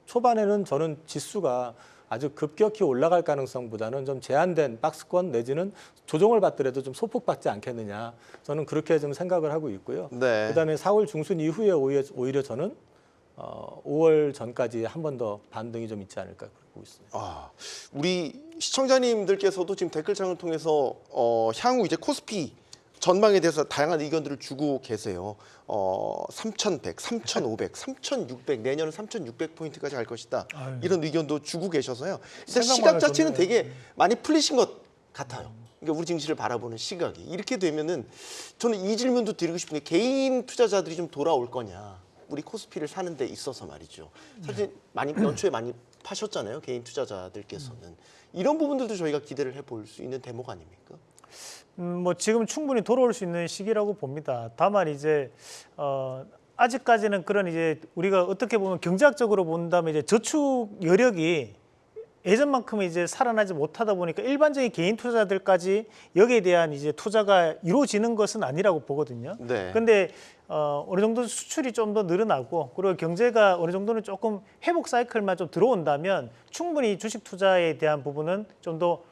초반에는 저는 지수가 아주 급격히 올라갈 가능성보다는 좀 제한된 박스권 내지는 조정을 받더라도 좀 소폭받지 않겠느냐. 저는 그렇게 좀 생각을 하고 있고요. 네. 그다음에 4월 중순 이후에 오히려 저는 5월 전까지 한 번 더 반등이 좀 있지 않을까 보고 있습니다. 우리 시청자님들께서도 지금 댓글창을 통해서 향후 이제 코스피 전망에 대해서 다양한 의견들을 주고 계세요. 3,100, 3,500, 3,600 내년은 3,600포인트까지 갈 것이다. 이런 의견도 주고 계셔서요. 일단 시각 자체는 되게 많이 풀리신 것 같아요. 그러니까 우리 증시를 바라보는 시각이. 이렇게 되면은 저는 이 질문도 드리고 싶은 게 개인 투자자들이 좀 돌아올 거냐. 우리 코스피를 사는 데 있어서 말이죠. 사실 많이 연초에 많이 파셨잖아요. 개인 투자자들께서는. 이런 부분들도 저희가 기대를 해볼 수 있는 대목 아닙니까? 뭐 지금 충분히 돌아올 수 있는 시기라고 봅니다. 다만 이제 아직까지는 그런 이제 우리가 어떻게 보면 경제학적으로 본다면 이제 저축 여력이 예전만큼은 이제 살아나지 못하다 보니까 일반적인 개인 투자자들까지 여기에 대한 이제 투자가 이루어지는 것은 아니라고 보거든요. 네. 근데 어느 정도 수출이 좀 더 늘어나고 그리고 경제가 어느 정도는 조금 회복 사이클만 좀 들어온다면 충분히 주식 투자에 대한 부분은 좀 더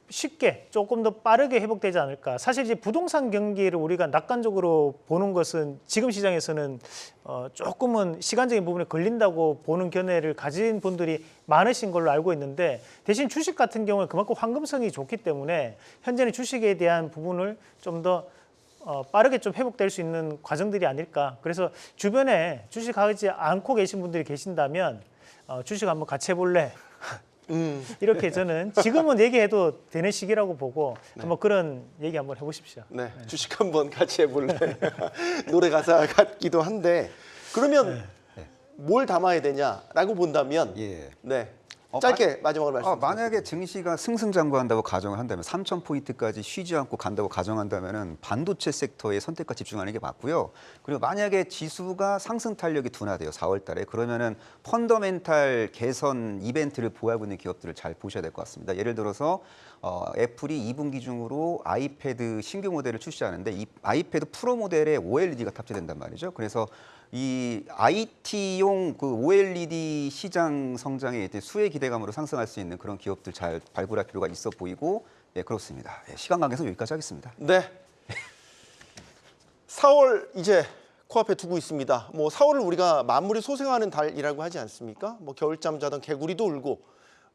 쉽게 조금 더 빠르게 회복되지 않을까. 사실 이제 부동산 경기를 우리가 낙관적으로 보는 것은 지금 시장에서는 조금은 시간적인 부분에 걸린다고 보는 견해를 가진 분들이 많으신 걸로 알고 있는데 대신 주식 같은 경우는 그만큼 황금성이 좋기 때문에 현재는 주식에 대한 부분을 좀 더 빠르게 좀 회복될 수 있는 과정들이 아닐까. 그래서 주변에 주식하지 않고 계신 분들이 계신다면 주식 한번 같이 해볼래? 이렇게 저는 지금은 얘기해도 되는 시기라고 보고 한번 그런 얘기 한번 해보십시오. 네, 주식 한번 같이 해볼래. 노래 가사 같기도 한데 그러면 뭘 담아야 되냐라고 본다면 예. 네, 짧게 마지막으로 말씀. 만약에 증시가 승승장구한다고 가정을 한다면 3,000포인트까지 쉬지 않고 간다고 가정한다면은 반도체 섹터에 선택과 집중하는 게 맞고요. 그리고 만약에 지수가 상승 탄력이 둔화돼요. 4월 달에. 그러면은 펀더멘탈 개선 이벤트를 보유하고 있는 기업들을 잘 보셔야 될 것 같습니다. 예를 들어서 애플이 2분기 중으로 아이패드 신규 모델을 출시하는데 이 아이패드 프로 모델에 OLED가 탑재된단 말이죠. 그래서 이 IT용 그 OLED 시장 성장에 수혜 기대감으로 상승할 수 있는 그런 기업들 잘 발굴할 필요가 있어 보이고 예, 그렇습니다. 예, 시간 관계에서 여기까지 하겠습니다. 네. 4월 이제 코앞에 두고 있습니다. 뭐 4월을 우리가 만물이 소생하는 달이라고 하지 않습니까? 뭐 겨울잠 자던 개구리도 울고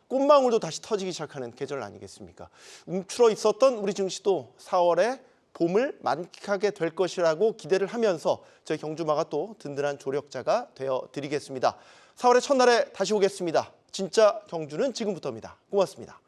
꽃망울도 다시 터지기 시작하는 계절 아니겠습니까? 움츠러 있었던 우리 증시도 4월에 봄을 만끽하게 될 것이라고 기대를 하면서 저희 경주마가 또 든든한 조력자가 되어 드리겠습니다. 4월의 첫날에 다시 오겠습니다. 진짜 경주는 지금부터입니다. 고맙습니다.